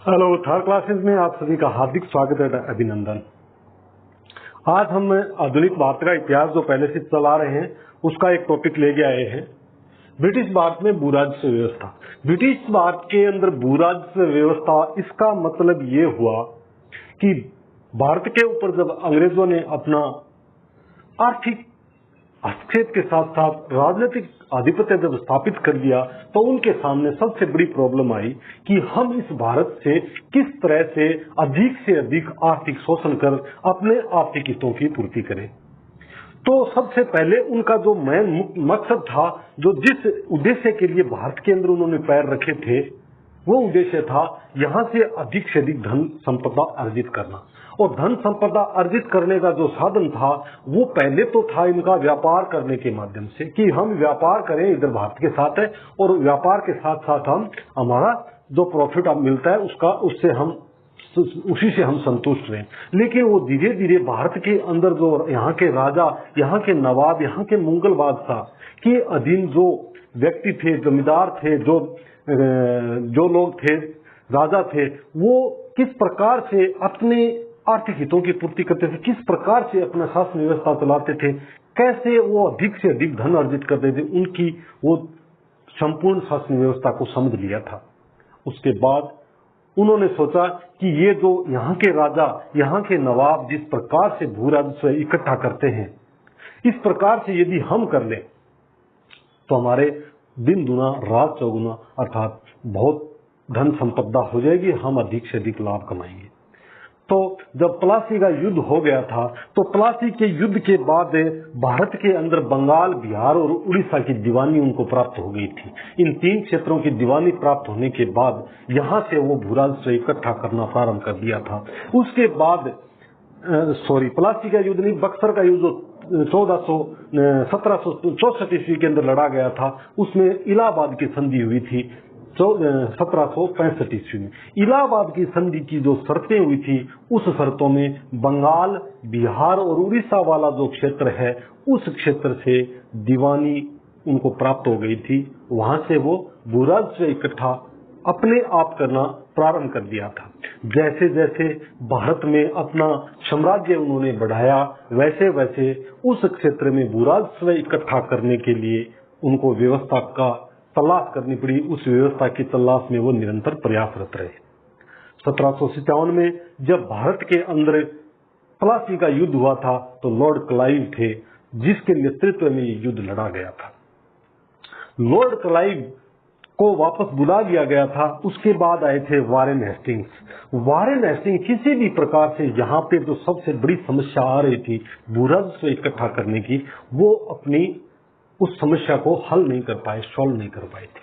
Hello, third classes में आप सभी का हार्दिक स्वागत है, अभिनंदन। आज हम आधुनिक भारत का इतिहास जो पहले से चला रहे हैं उसका एक टॉपिक लेके आए हैं, ब्रिटिश भारत में भूराजस्व व्यवस्था। ब्रिटिश भारत के अंदर भूराजस्व व्यवस्था, इसका मतलब ये हुआ कि भारत के ऊपर जब अंग्रेजों ने अपना आर्थिक हस्तक्षेप के साथ साथ राजनीतिक आधिपत्य जब स्थापित कर दिया तो उनके सामने सबसे बड़ी प्रॉब्लम आई कि हम इस भारत से किस तरह से अधिक आर्थिक शोषण कर अपने आर्थिक हितों की पूर्ति करें। तो सबसे पहले उनका जो मेन मकसद था, जो जिस उद्देश्य के लिए भारत के अंदर उन्होंने पैर रखे थे, वो उद्देश्य था यहां से अधिक धन संपदा अर्जित करना। और धन संपदा अर्जित करने का जो साधन था वो पहले तो था इनका व्यापार करने के माध्यम से, कि हम व्यापार करें इधर भारत के साथ है और व्यापार के साथ साथ हम हमारा जो प्रॉफिट मिलता है उसी से हम संतुष्ट रहे। लेकिन वो धीरे धीरे भारत के अंदर जो यहाँ के राजा, यहाँ के नवाब, यहाँ के मुगल बादशाह के अधीन जो व्यक्ति थे, जमींदार थे, जो लोग थे, राजा थे, वो किस प्रकार से अपने आर्थिक हितों की पूर्ति करते थे, किस प्रकार से अपना शासन व्यवस्था चलाते थे, कैसे वो अधिक से अधिक धन अर्जित करते थे, उनकी वो संपूर्ण शासन व्यवस्था को समझ लिया था। उसके बाद उन्होंने सोचा कि ये जो यहाँ के राजा, यहाँ के नवाब जिस प्रकार से भू राजस्व इकट्ठा करते हैं, इस प्रकार से यदि हम कर लें तो हमारे दिन दुना रात चौगुना अर्थात बहुत धन संपदा हो जाएगी, हम अधिक से अधिक लाभ कमाएंगे। तो जब प्लासी का युद्ध हो गया था तो प्लासी के युद्ध के बाद भारत के अंदर बंगाल, बिहार और उड़ीसा की दीवानी उनको प्राप्त हो गई थी। इन तीन क्षेत्रों की दीवानी प्राप्त होने के बाद यहां से वो भूराजस्व इकट्ठा करना प्रारंभ कर दिया था। उसके बाद प्लासी का युद्ध नहीं, बक्सर का युद्ध 1764 ईस्वी के अंदर लड़ा गया था, उसमें इलाहाबाद की संधि हुई थी 1765 ईस्वी में। इलाहाबाद की संधि की जो शर्तें हुई थी, उस शर्तों में बंगाल, बिहार और उड़ीसा वाला जो क्षेत्र है, उस क्षेत्र से दीवानी उनको प्राप्त हो गई थी। वहां से वो भूराजस्व इकट्ठा अपने आप करना प्रारंभ कर दिया था। जैसे जैसे भारत में अपना साम्राज्य उन्होंने बढ़ाया, वैसे वैसे उस क्षेत्र में भूराजस्व इकट्ठा करने के लिए उनको व्यवस्था का तलाश करनी पड़ी। उस व्यवस्था की तलाश में वो निरंतर प्रयासरत रहे। 1757 में जब भारत के अंदर प्लासी का युद्ध हुआ था तो लॉर्ड क्लाइव थे जिसके नेतृत्व में ये युद्ध लड़ा गया था। लॉर्ड क्लाइव को वापस बुला लिया गया था। उसके बाद आए थे वारेन हेस्टिंग्स। वारेन हेस्टिंग्स किसी भी प्रकार से यहाँ पे जो सबसे बड़ी समस्या आ रही थी भूराजस्व इकट्ठा करने की, वो अपनी उस समस्या को हल नहीं कर पाए, सॉल्व नहीं कर पाए थे।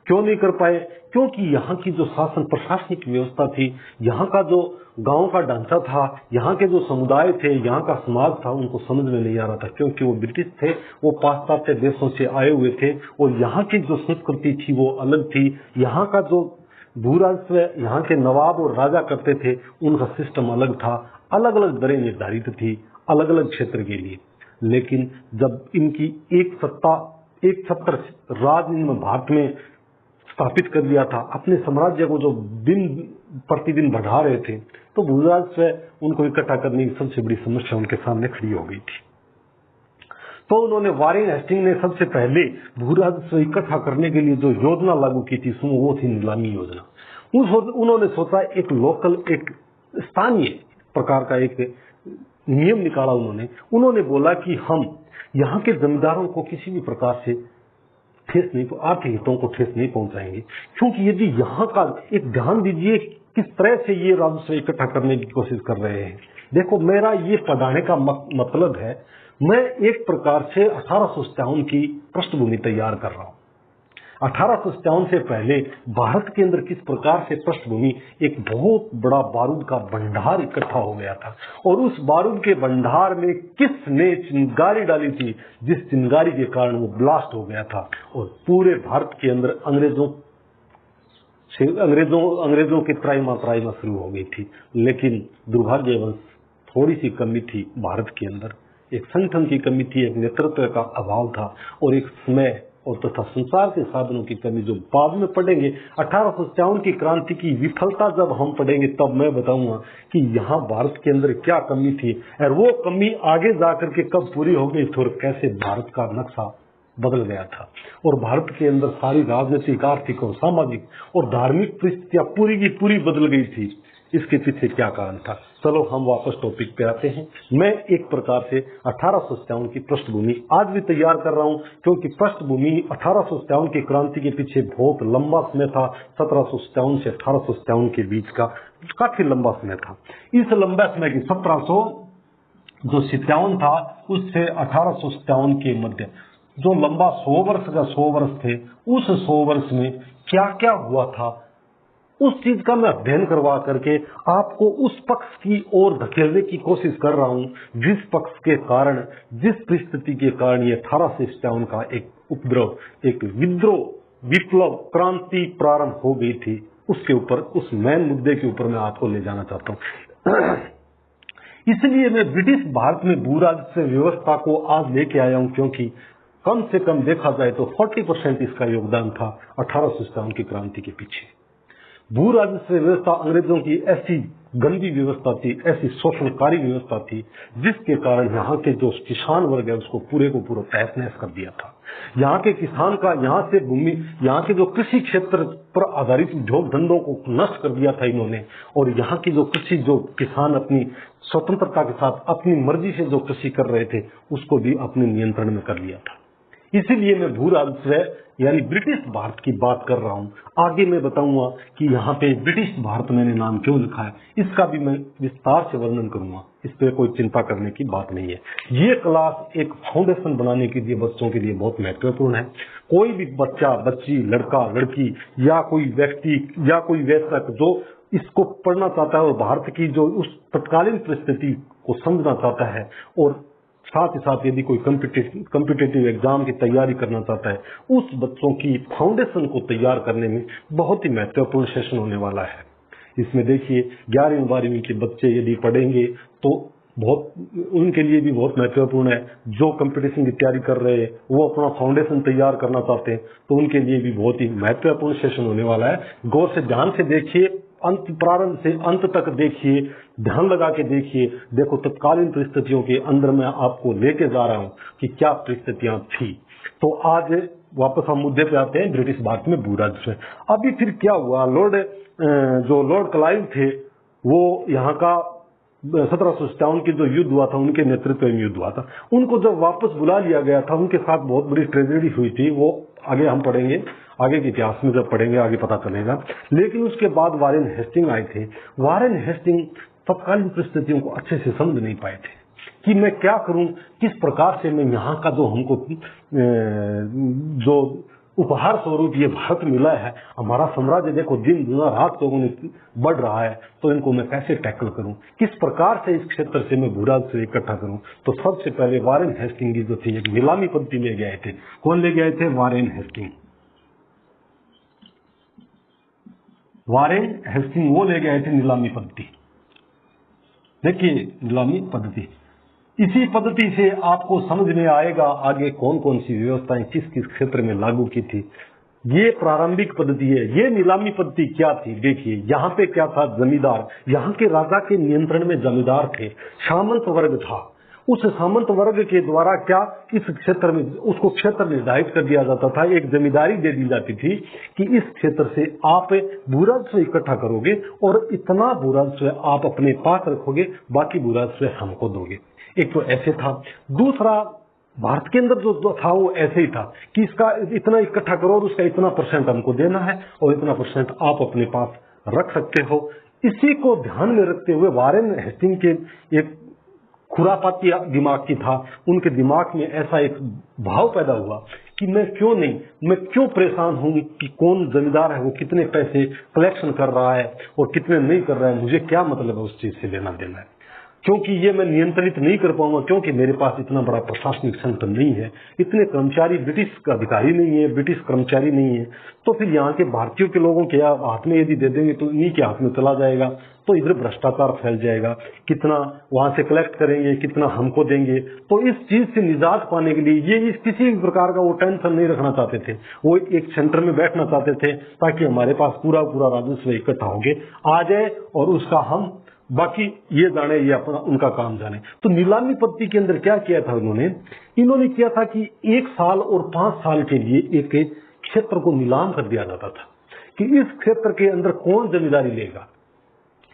क्यों नहीं कर पाए? क्योंकि यहाँ की जो शासन प्रशासनिक व्यवस्था थी, यहाँ का जो गांव का ढांचा था, यहाँ के जो समुदाय थे, यहाँ का समाज था, उनको समझ में नहीं आ रहा था। क्योंकि वो ब्रिटिश थे, वो पाश्चात्य देशों से आए हुए थे और यहाँ की जो संस्कृति थी वो अलग थी। यहाँ का जो भूराजस्व यहाँ के नवाब और राजा करते थे, उनका सिस्टम अलग था। अलग अलग दरें निर्धारित थी अलग अलग क्षेत्र के लिए। लेकिन जब इनकी एक छत्र राज इन्होंने भारत में स्थापित कर दिया था, अपने साम्राज्य को जो दिन प्रतिदिन बढ़ा रहे थे, तो भूराजस्व उनको इकट्ठा करने की सबसे बड़ी समस्या उनके सामने खड़ी हो गई थी। तो उन्होंने वारेन हेस्टिंग ने सबसे पहले भूराजस्व इकट्ठा करने के लिए जो योजना लागू की थी, वो थी नीलामी योजना। उन्होंने सोचा एक लोकल, एक स्थानीय प्रकार का एक नियम निकाला। उन्होंने बोला कि हम यहाँ के जमींदारों को किसी भी प्रकार से आर्थिक हितों को ठेस नहीं पहुंचाएंगे, क्योंकि यदि यहाँ का एक ध्यान दीजिए किस तरह से ये राजस्व इकट्ठा करने की कोशिश कर रहे हैं। देखो, मेरा ये पढ़ाने का मतलब है, मैं एक प्रकार से 1857 की पृष्ठभूमि तैयार कर रहा हूँ। 1857 से पहले भारत के अंदर किस प्रकार से पृष्ठभूमि, एक बहुत बड़ा बारूद का भंडार इकट्ठा हो गया था और उस बारूद के भंडार में किसने चिंगारी डाली थी, जिस चिंगारी के कारण वो ब्लास्ट हो गया था और पूरे भारत के अंदर अंग्रेजों की त्राहिमाम शुरू हो गई थी। लेकिन दुर्भाग्यवश थोड़ी सी कमी थी भारत के अंदर, एक संगठन की कमी थी, एक नेतृत्व का अभाव था और एक समय और तथा संचार के साधनों की कमी जो बाद में पढ़ेंगे, 1857 की क्रांति की विफलता जब हम पढ़ेंगे तब मैं बताऊंगा कि यहाँ भारत के अंदर क्या कमी थी और वो कमी आगे जाकर के कब पूरी हो गई थी और कैसे भारत का नक्शा बदल गया था और भारत के अंदर सारी राजनीतिक, आर्थिक और सामाजिक और धार्मिक परिस्थितियां पूरी की पूरी बदल गई थी। इसके पीछे क्या कारण था? चलो हम वापस टॉपिक पे आते हैं। मैं एक प्रकार से 1857 की पृष्ठभूमि आज भी तैयार कर रहा हूं, क्योंकि पृष्ठभूमि 1857 की क्रांति के पीछे बहुत लंबा समय था। 1757 से 1857 के बीच का काफी लंबा समय था। इस लंबे समय की 1757 था उससे 1857 के मध्य जो लंबा 100 वर्ष का 100 वर्ष थे, उस 100 वर्ष में क्या क्या हुआ था उस चीज का मैं अध्ययन करवा करके आपको उस पक्ष की ओर धकेलने की कोशिश कर रहा हूं जिस पक्ष के कारण, जिस परिस्थिति के कारण ये 1857 का एक उपद्रव, एक विद्रोह, विप्लव, क्रांति प्रारंभ हो गई थी, उसके ऊपर, उस मेन मुद्दे के ऊपर मैं आपको ले जाना चाहता हूं। इसलिए मैं ब्रिटिश भारत में भूराजस्व व्यवस्था को आज लेके आया हूं, क्योंकि कम से कम देखा जाए तो 40% इसका योगदान था 1857 की क्रांति के पीछे। भू राजस्व व्यवस्था अंग्रेजों की ऐसी गंदी व्यवस्था थी, ऐसी शोषणकारी व्यवस्था थी, जिसके कारण यहाँ के जो किसान वर्ग है उसको पूरे को पूरा तहस नहस कर दिया था। यहाँ के किसान का, यहाँ से भूमि, यहाँ के जो कृषि क्षेत्र पर आधारित उद्योग धंधों को नष्ट कर दिया था इन्होंने, और यहाँ की जो कृषि, जो किसान अपनी स्वतंत्रता के साथ अपनी मर्जी से जो कृषि कर रहे थे उसको भी अपने नियंत्रण में कर लिया था। इसीलिए मैं भू राजस्व यानी ब्रिटिश भारत की बात कर रहा हूं। आगे मैं बताऊंगा कि यहाँ पे ब्रिटिश भारत मैंने नाम क्यों लिखा है, इसका भी मैं विस्तार से वर्णन करूंगा। इस पे कोई चिंता करने की बात नहीं है। ये क्लास एक फाउंडेशन बनाने के लिए बच्चों के लिए बहुत महत्वपूर्ण है। कोई भी बच्चा, बच्ची, लड़का, लड़की या कोई व्यक्ति या कोई वयस्क जो इसको पढ़ना चाहता है और भारत की जो उस तत्कालीन परिस्थिति को समझना चाहता है और साथ ही साथ यदि कोई कॉम्पिटिटिव एग्जाम की तैयारी करना चाहता है, उस बच्चों की फाउंडेशन को तैयार करने में बहुत ही महत्वपूर्ण सेशन होने वाला है। इसमें देखिए 11वीं 12वीं के बच्चे यदि पढ़ेंगे तो बहुत, उनके लिए भी बहुत महत्वपूर्ण है। जो कंपटीशन की तैयारी कर रहे हैं वो अपना फाउंडेशन तैयार करना चाहते हैं तो उनके लिए भी बहुत ही महत्वपूर्ण सेशन होने वाला है। गौर से, ध्यान से देखिए, अंत, प्रारंभ से अंत तक देखिए, ध्यान लगा के देखिए। देखो तत्कालीन परिस्थितियों के अंदर मैं आपको लेके जा रहा हूं कि क्या परिस्थितियां थी। तो आज वापस हम मुद्दे पे आते हैं, ब्रिटिश भारत में भू राजस्व। अभी फिर क्या हुआ, लॉर्ड क्लाइव थे, वो यहाँ का 1757 की जो युद्ध हुआ था उनके नेतृत्व में युद्ध हुआ था, उनको जब वापस बुला लिया गया था, उनके साथ बहुत बड़ी ट्रेजेडी हुई थी। वो आगे हम पढ़ेंगे, आगे के इतिहास में जब पढ़ेंगे आगे पता चलेगा। लेकिन उसके बाद वारेन हेस्टिंग आए थे। वारेन हेस्टिंग तत्कालीन परिस्थितियों को अच्छे से समझ नहीं पाए थे कि मैं क्या करूं, किस प्रकार से मैं यहाँ का जो हमको जो उपहार स्वरूप ये भारत मिला है, हमारा साम्राज्य देखो दिन दुना रात लोगों बढ़ रहा है, तो इनको मैं कैसे टैकल करूं, किस प्रकार से इस क्षेत्र से मैं भू राजस्व इकट्ठा करूं। तो सबसे पहले वारेन हेस्टिंग जो थी एक नीलामी पद्धति ले गए थे। कौन ले गए थे? Warren Hasting. वारेन हेस्टिंग वो ले गए थे नीलामी पद्धति। देखिए नीलामी पद्धति, इसी पद्धति से आपको समझ में आएगा आगे कौन कौन सी व्यवस्थाएं किस किस क्षेत्र में लागू की थी। ये प्रारंभिक पद्धति है। ये नीलामी पद्धति क्या थी? देखिए यहाँ पे क्या था, जमींदार, यहाँ के राजा के नियंत्रण में जमींदार थे, सामंत वर्ग था। उस सामंत वर्ग के द्वारा क्या इस क्षेत्र में, उसको क्षेत्र निर्धारित कर दिया जाता था, एक जमींदारी दे दी जाती थी कि इस क्षेत्र से आप भू राजस्व इकट्ठा करोगे और इतना भू राजस्व आप अपने पास रखोगे, बाकी भू राजस्व हमको दोगे। एक तो ऐसे था। दूसरा, भारत के अंदर जो था वो ऐसे ही था कि इसका इतना इकट्ठा करो और उसका इतना % हमको देना है और इतना % आप अपने पास रख सकते हो। इसी को ध्यान में रखते हुए वारेन हेस्टिंग के एक खुरापाती दिमाग की था, उनके दिमाग में ऐसा एक भाव पैदा हुआ कि मैं क्यों परेशान हूं कि कौन जमींदार है, वो कितने पैसे कलेक्शन कर रहा है और कितने नहीं कर रहा है, मुझे क्या मतलब है उस चीज से लेना देना है। क्योंकि ये मैं नियंत्रित नहीं कर पाऊंगा, क्योंकि मेरे पास इतना बड़ा प्रशासनिक संगठन नहीं है, इतने कर्मचारी ब्रिटिश का अधिकारी नहीं है, ब्रिटिश कर्मचारी नहीं है। तो फिर यहाँ के भारतीयों के लोगों के हाथ में यदि दे देंगे तो इन्हीं के हाथ में चला जाएगा, तो इधर भ्रष्टाचार फैल जाएगा। कितना वहां से कलेक्ट करेंगे, कितना हमको देंगे। तो इस चीज से निजात पाने के लिए ये इस किसी भी प्रकार का वो टेंशन नहीं रखना चाहते थे। वो एक सेंटर में बैठना चाहते थे ताकि हमारे पास पूरा राजस्व इकट्ठा होके आ जाए और उसका हम बाकी ये जाने, ये अपना उनका काम जाने। तो नीलामी पद्धति के अंदर क्या किया था इन्होंने किया था कि 1 साल और 5 साल के लिए एक क्षेत्र को नीलाम कर दिया जाता था कि इस क्षेत्र के अंदर कौन जमींदारी लेगा।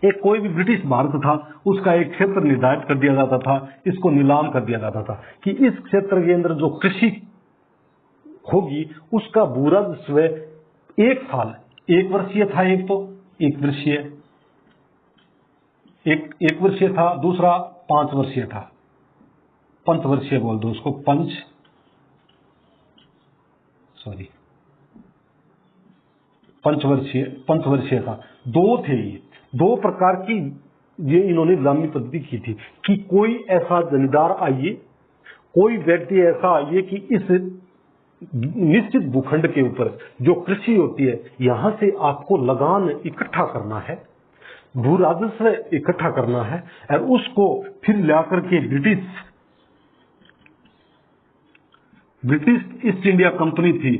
एक कोई भी ब्रिटिश भारत था उसका एक क्षेत्र निर्धारित कर दिया जाता था, इसको नीलाम कर दिया जाता था कि इस क्षेत्र के अंदर जो कृषि होगी उसका भू राजस्व 1 साल 1 वर्षीय था, एक वर्षीय था, दूसरा 5 वर्षीय था, पंचवर्षीय बोल दो उसको, पंचवर्षीय था। 2 थे ये, 2 प्रकार की ये इन्होंने नीलामी पद्धति की थी कि कोई ऐसा जमींदार आइए, कोई व्यक्ति ऐसा आइए कि इस निश्चित भूखंड के ऊपर जो कृषि होती है यहां से आपको लगान इकट्ठा करना है, भू राजस्व इकट्ठा करना है और उसको फिर लाकर के ब्रिटिश ईस्ट इंडिया कंपनी थी,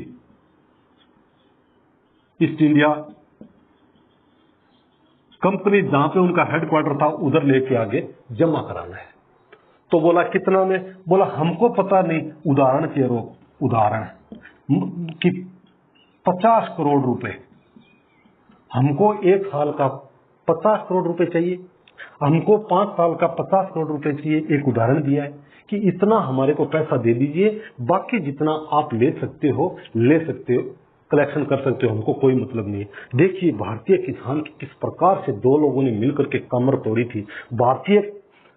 ईस्ट इंडिया कंपनी जहां पे उनका हेडक्वार्टर था उधर लेके आगे जमा कराना है। तो बोला कितना में, बोला हमको पता नहीं, उदाहरण कि 50 करोड़ रुपए, हमको 1 साल का 50 करोड़ रुपए चाहिए, हमको 5 साल का 50 करोड़ रुपए चाहिए। एक उदाहरण दिया है कि इतना हमारे को पैसा दे दीजिए, बाकी जितना आप ले सकते हो, कलेक्शन कर सकते हो, हमको कोई मतलब नहीं है। देखिए भारतीय किसान की किस प्रकार से 2 लोगों ने मिलकर के कमर तोड़ी थी। भारतीय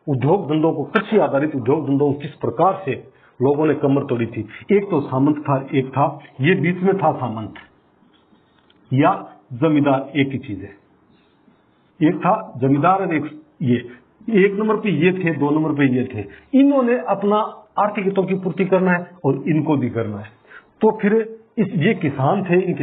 उद्योग धंधों को, कृषि आधारित उद्योग धंधों को किस प्रकार से लोगों ने कमर तोड़ी थी। एक तो सामंत था, एक था ये बीच में था सामंत या जमींदार, एक ही चीज है। एक था जमींदार और एक नंबर पे ये थे, 2 नंबर पे ये थे। इन्होंने अपना आर्थिक हितों की पूर्ति करना है और इनको भी करना है। तो फिर ये किसान थे, इन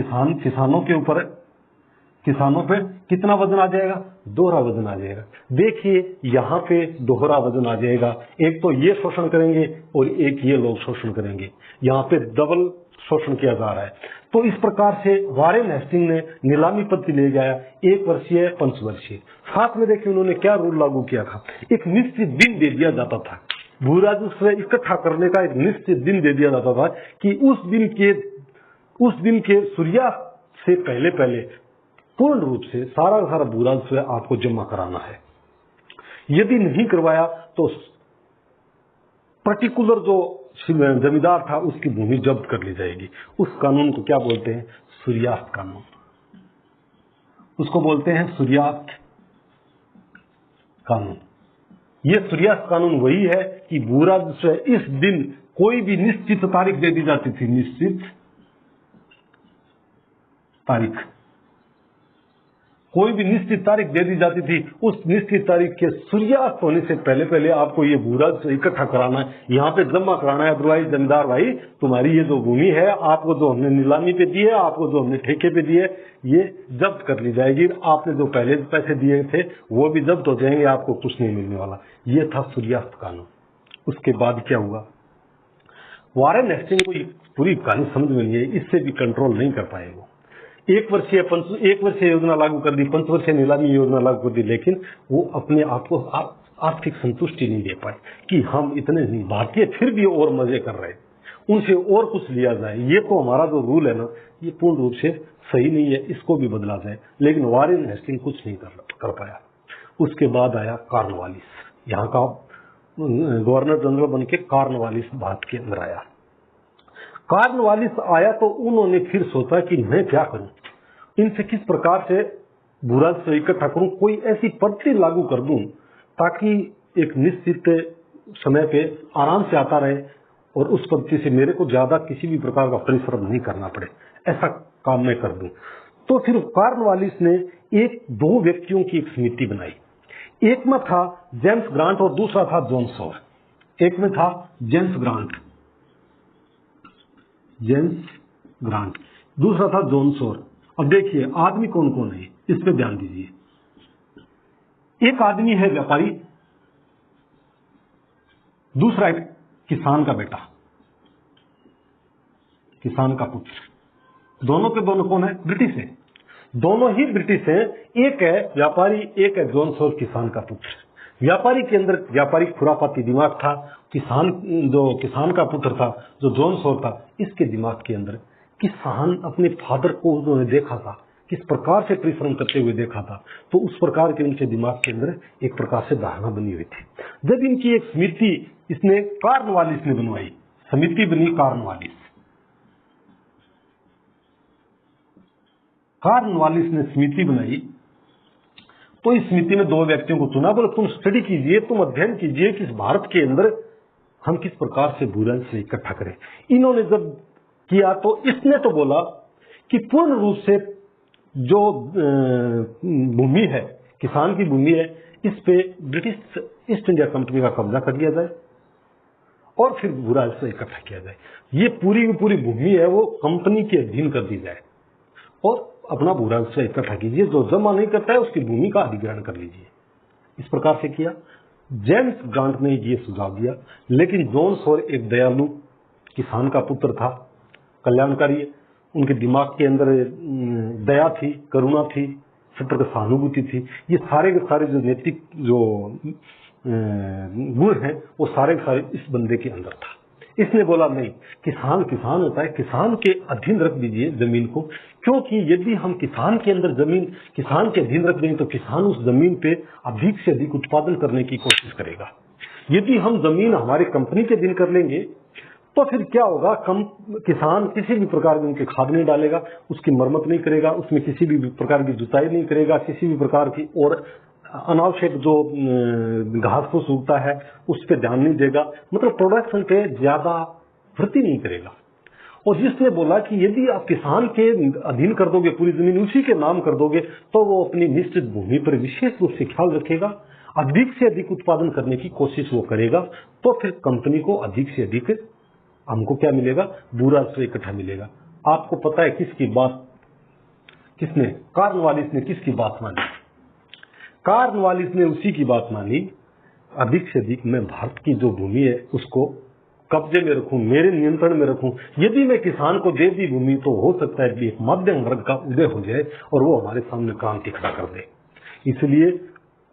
किसानों पे कितना वजन आ जाएगा, दोहरा वजन आ जाएगा। देखिए यहाँ पे दोहरा वजन आ जाएगा, एक तो ये शोषण करेंगे और एक ये लोग शोषण करेंगे, यहाँ पे डबल शोषण किया जा रहा है। तो इस प्रकार से वारेन हेस्टिंग ने नीलामी पद्धति ले गया, 1 वर्षीय, 5 वर्षीय। साथ में देखिए उन्होंने क्या रूल लागू किया था, एक निश्चित दिन दे दिया जाता था, भू राजस्व इकट्ठा करने का एक निश्चित दिन दे दिया जाता था कि उस दिन के सूर्यास्त से पहले पूर्ण रूप से सारा भू राजस्व आपको जमा कराना है। यदि नहीं करवाया तो पर्टिकुलर जो जमींदार था उसकी भूमि जब्त कर ली जाएगी। उस कानून को क्या बोलते हैं, सूर्यास्त कानून, उसको बोलते हैं सूर्यास्त कानून। ये सूर्यास्त कानून वही है कि भू राजस्व इस दिन कोई भी निश्चित तारीख दे दी जाती थी, निश्चित तारीख, कोई भी निश्चित तारीख दे दी जाती थी। उस निश्चित तारीख के सूर्यास्त होने से पहले आपको ये भू राजस्व इकट्ठा कराना है, यहाँ पे जमा कराना है। अदरवाइज जमींदार भाई तुम्हारी ये जो भूमि है, आपको जो हमने नीलामी पे दी है, आपको जो हमने ठेके पे दी है, ये जब्त कर ली जाएगी। आपने जो पहले पैसे दिए थे वो भी जब्त हो जाएंगे, आपको कुछ नहीं मिलने वाला। ये था सूर्यास्त कानून। उसके बाद क्या हुआ, वारेन हेस्टिंग को पूरी कहानी समझ में नहीं है, इससे भी कंट्रोल नहीं कर पाए वो। 1 वर्षीय योजना लागू कर दी, 5 वर्षीय नीलामी योजना लागू कर दी, लेकिन वो अपने आप को आर्थिक संतुष्टि नहीं दे पाए कि हम इतने भारतीय फिर भी और मजे कर रहे हैं, उनसे और कुछ लिया जाए। ये तो हमारा जो रूल है ना, ये पूर्ण रूप से सही नहीं है, इसको भी बदला जाए। लेकिन वारेन हेस्टिंग कुछ नहीं कर पाया। उसके बाद आया कॉर्नवालिस, यहाँ का गवर्नर जनरल बन के कॉर्नवालिस बात के अंदर आया। कॉर्नवालिस आया तो उन्होंने फिर सोचा कि मैं क्या करूं, इनसे किस प्रकार से भू राजस्व इकट्ठा करूं, कोई ऐसी पद्धति लागू कर दूं ताकि एक निश्चित समय पे आराम से आता रहे और उस पद्धति से मेरे को ज्यादा किसी भी प्रकार का परिश्रम नहीं करना पड़े, ऐसा काम मैं कर दूं। तो फिर कॉर्नवालिस ने 2 व्यक्तियों की एक समिति बनाई। एक में था जेम्स ग्रांट और दूसरा था जॉन सॉर। एक में था जेम्स ग्रांट, दूसरा था जॉन सॉर। अब देखिए आदमी कौन कौन है, इस पे ध्यान दीजिए। एक आदमी है व्यापारी, दूसरा एक किसान का बेटा, किसान का पुत्र। दोनों के दोनों कौन है? ब्रिटिश है, दोनों ही ब्रिटिश है। एक है व्यापारी, एक है जॉन सॉर किसान का पुत्र। व्यापारी के अंदर व्यापारिक खुरापाती दिमाग था, किसान का पुत्र था जो जॉन सॉर था, इसके दिमाग के अंदर किसान अपने फादर को उन्होंने देखा था, किस प्रकार से परिश्रम करते हुए देखा था, तो उस प्रकार के उनके दिमाग के अंदर एक प्रकार से धारणा बनी हुई थी। जब इनकी एक समिति इसने कॉर्नवालिस ने बनवाई, समिति बनी कॉर्नवालिस ने समिति बनाई, तो इस समिति में दो व्यक्तियों को चुना, बोले तुम स्टडी कीजिए, तुम अध्ययन कीजिए कि इस भारत के अंदर हम किस प्रकार से भूरल से इकट्ठा करें। इन्होंने जब किया तो इसने तो बोला कि पूर्ण रूप से जो भूमि है, किसान की भूमि है, इस पे ब्रिटिश ईस्ट इंडिया कंपनी का कब्जा कर लिया जाए और फिर भूरा से इकट्ठा किया जाए। ये पूरी की पूरी भूमि है वो कंपनी के अधीन कर दी जाए और अपना भूरा से इकट्ठा कीजिए, जो जमा नहीं करता है उसकी भूमि का अधिग्रहण कर लीजिए। इस प्रकार से किया। जेम्स ग्रांट ने ये सुझाव दिया, लेकिन जॉन सॉर एक दयालु किसान का पुत्र था, कल्याणकारी, उनके दिमाग के अंदर दया थी, करुणा थी, सतर्क सहानुभूति थी। ये सारे के सारे जो नैतिक जो गुण हैं वो सारे के सारे इस बंदे के अंदर था। इसने बोला नहीं, किसान किसान होता है, किसान के अधीन रख दीजिए जमीन को, क्योंकि यदि हम किसान के अंदर जमीन किसान के अधीन रख देंगे तो किसान उस जमीन पे अधिक से अधिक उत्पादन करने की कोशिश करेगा। यदि हम जमीन हमारे कंपनी के अधीन कर लेंगे तो फिर क्या होगा, किसान किसी भी प्रकार की उनके खाद नहीं डालेगा, उसकी मरम्मत नहीं करेगा, उसमें किसी भी प्रकार की जुताई नहीं करेगा, किसी भी प्रकार की और अनावश्यक जो घास फूस उगता है उस पर ध्यान नहीं देगा, मतलब प्रोडक्शन पे ज्यादा वृद्धि नहीं करेगा। और जिसने बोला कि यदि आप किसान के अधीन कर दोगे, पूरी जमीन उसी के नाम कर दोगे, तो वो अपनी निश्चित भूमि पर विशेष रूप से ख्याल रखेगा, अधिक से अधिक उत्पादन करने की कोशिश वो करेगा, तो फिर कंपनी को अधिक से अधिक हमको क्या मिलेगा, बुरा से इकट्ठा मिलेगा। आपको पता है किसकी बात, किसने, कॉर्नवालिस ने किसकी बात मानी? कॉर्नवालिस ने उसी की बात मानी, अधिक से अधिक मैं भारत की जो भूमि है उसको कब्जे में रखूं, मेरे नियंत्रण में रखूं। यदि मैं किसान को दे दी भूमि तो हो सकता है कि एक मध्यम वर्ग का उदय हो जाए और वो हमारे सामने क्रांति खड़ा कर दे, इसलिए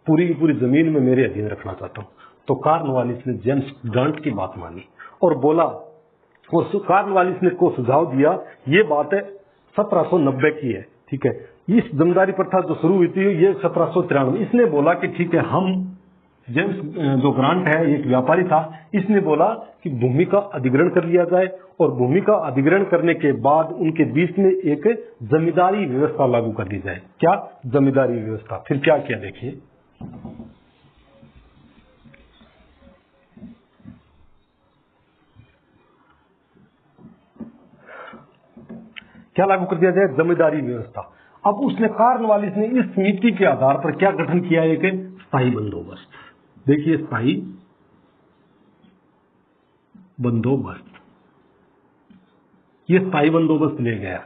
पूरी की पूरी जमीन में मेरे अधीन रखना चाहता हूं। तो कॉर्नवालिस ने जेम्स ग्रांट की बात मानी और बोला, कॉर्नवालिस ने को सुझाव दिया, ये बात है 1790 की है, ठीक है, इस जमींदारी प्रथा जो शुरू हुई थी ये 1793। इसने बोला कि ठीक है, हम जेम्स जो ग्रांट है एक व्यापारी था, इसने बोला कि भूमि का अधिग्रहण कर लिया जाए और भूमि का अधिग्रहण करने के बाद उनके बीच में एक जमींदारी व्यवस्था लागू कर दी जाए। क्या जमींदारी व्यवस्था? फिर क्या किया देखिए, क्या लागू कर दिया जाए? जमींदारी व्यवस्था। अब उसने कॉर्नवालिस ने इस नीति के आधार पर क्या गठन किया, एक स्थायी बंदोबस्त। देखिए स्थायी बंदोबस्त, ये स्थायी बंदोबस्त ले गया।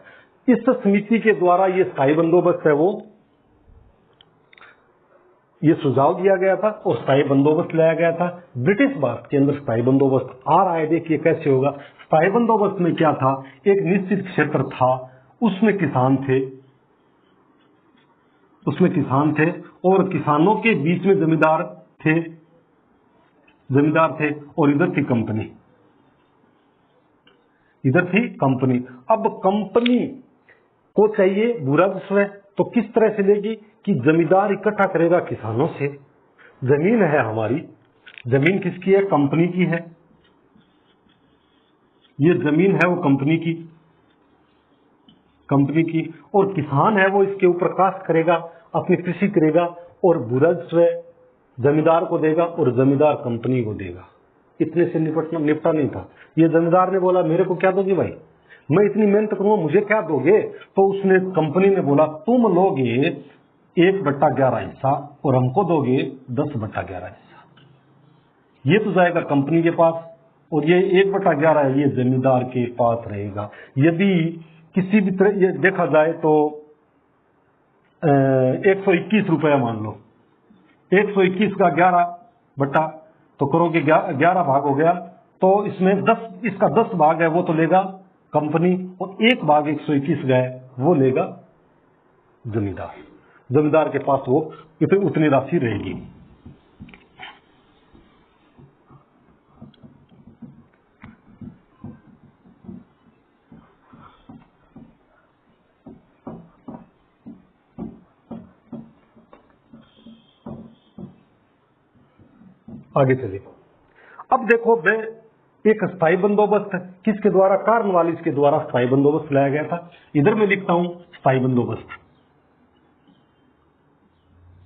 इस समिति के द्वारा ये स्थायी बंदोबस्त है वो ये सुझाव दिया गया था और स्थायी बंदोबस्त लाया गया था। ब्रिटिश भारत के अंदर स्थायी बंदोबस्त आ रहा है, देखिए कैसे होगा। स्थायी बंदोबस्त में क्या था, एक निश्चित क्षेत्र था, उसमें किसान थे और किसानों के बीच में जमींदार थे और इधर थी कंपनी। अब कंपनी को चाहिए भूरा राजस्व, तो किस तरह से लेगी कि जमींदार इकट्ठा करेगा किसानों से। जमीन है हमारी, जमीन किसकी है? कंपनी की है। ये जमीन है वो कंपनी की और किसान है वो इसके ऊपर काश्त करेगा, अपनी कृषि करेगा और भूरा राजस्व जमींदार को देगा और जमींदार कंपनी को देगा। इतने से निपटा नहीं था। ये जमींदार ने बोला मेरे को क्या दोगे भाई, मैं इतनी मेहनत करूंगा, मुझे क्या दोगे? तो उसने कंपनी ने बोला तुम लोगे 1/11 हिस्सा और हमको दोगे 10/11 हिस्सा। ये तो जाएगा कंपनी के पास और ये 1/11 ये जमींदार के पास रहेगा। यदि किसी भी तरह ये देखा जाए तो 121 रुपया मान लो, 121 का 11 बटा तो करोगे 11 भाग हो गया, तो इसमें 10 इसका 10 भाग है वो तो लेगा कंपनी और 1 भाग 121 का है वो लेगा जमींदार। जमींदार के पास वो उतनी राशि रहेगी। आगे चलिए। अब देखो मैं एक स्थायी बंदोबस्त किसके द्वारा, कॉर्नवालिस के द्वारा स्थायी बंदोबस्त लाया गया था। इधर मैं लिखता हूं स्थायी बंदोबस्त,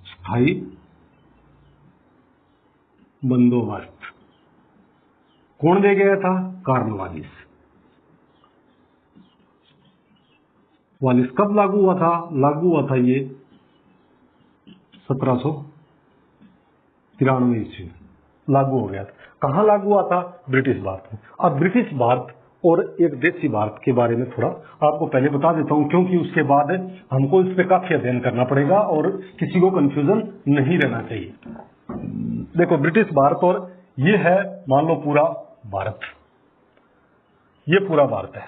स्थायी बंदोबस्त कौन दे गया था, कॉर्नवालिस। वालिस कब लागू हुआ था, लागू हुआ था ये 1793 ईस्वी लागू हो गया था। कहां लागू हुआ था, ब्रिटिश भारत में। अब ब्रिटिश भारत और एक देशी भारत के बारे में थोड़ा आपको पहले बता देता हूं, क्योंकि उसके बाद हमको इस पे काफी अध्ययन करना पड़ेगा और किसी को कंफ्यूजन नहीं रहना चाहिए। देखो ब्रिटिश भारत और ये है मान लो पूरा भारत, ये पूरा भारत है।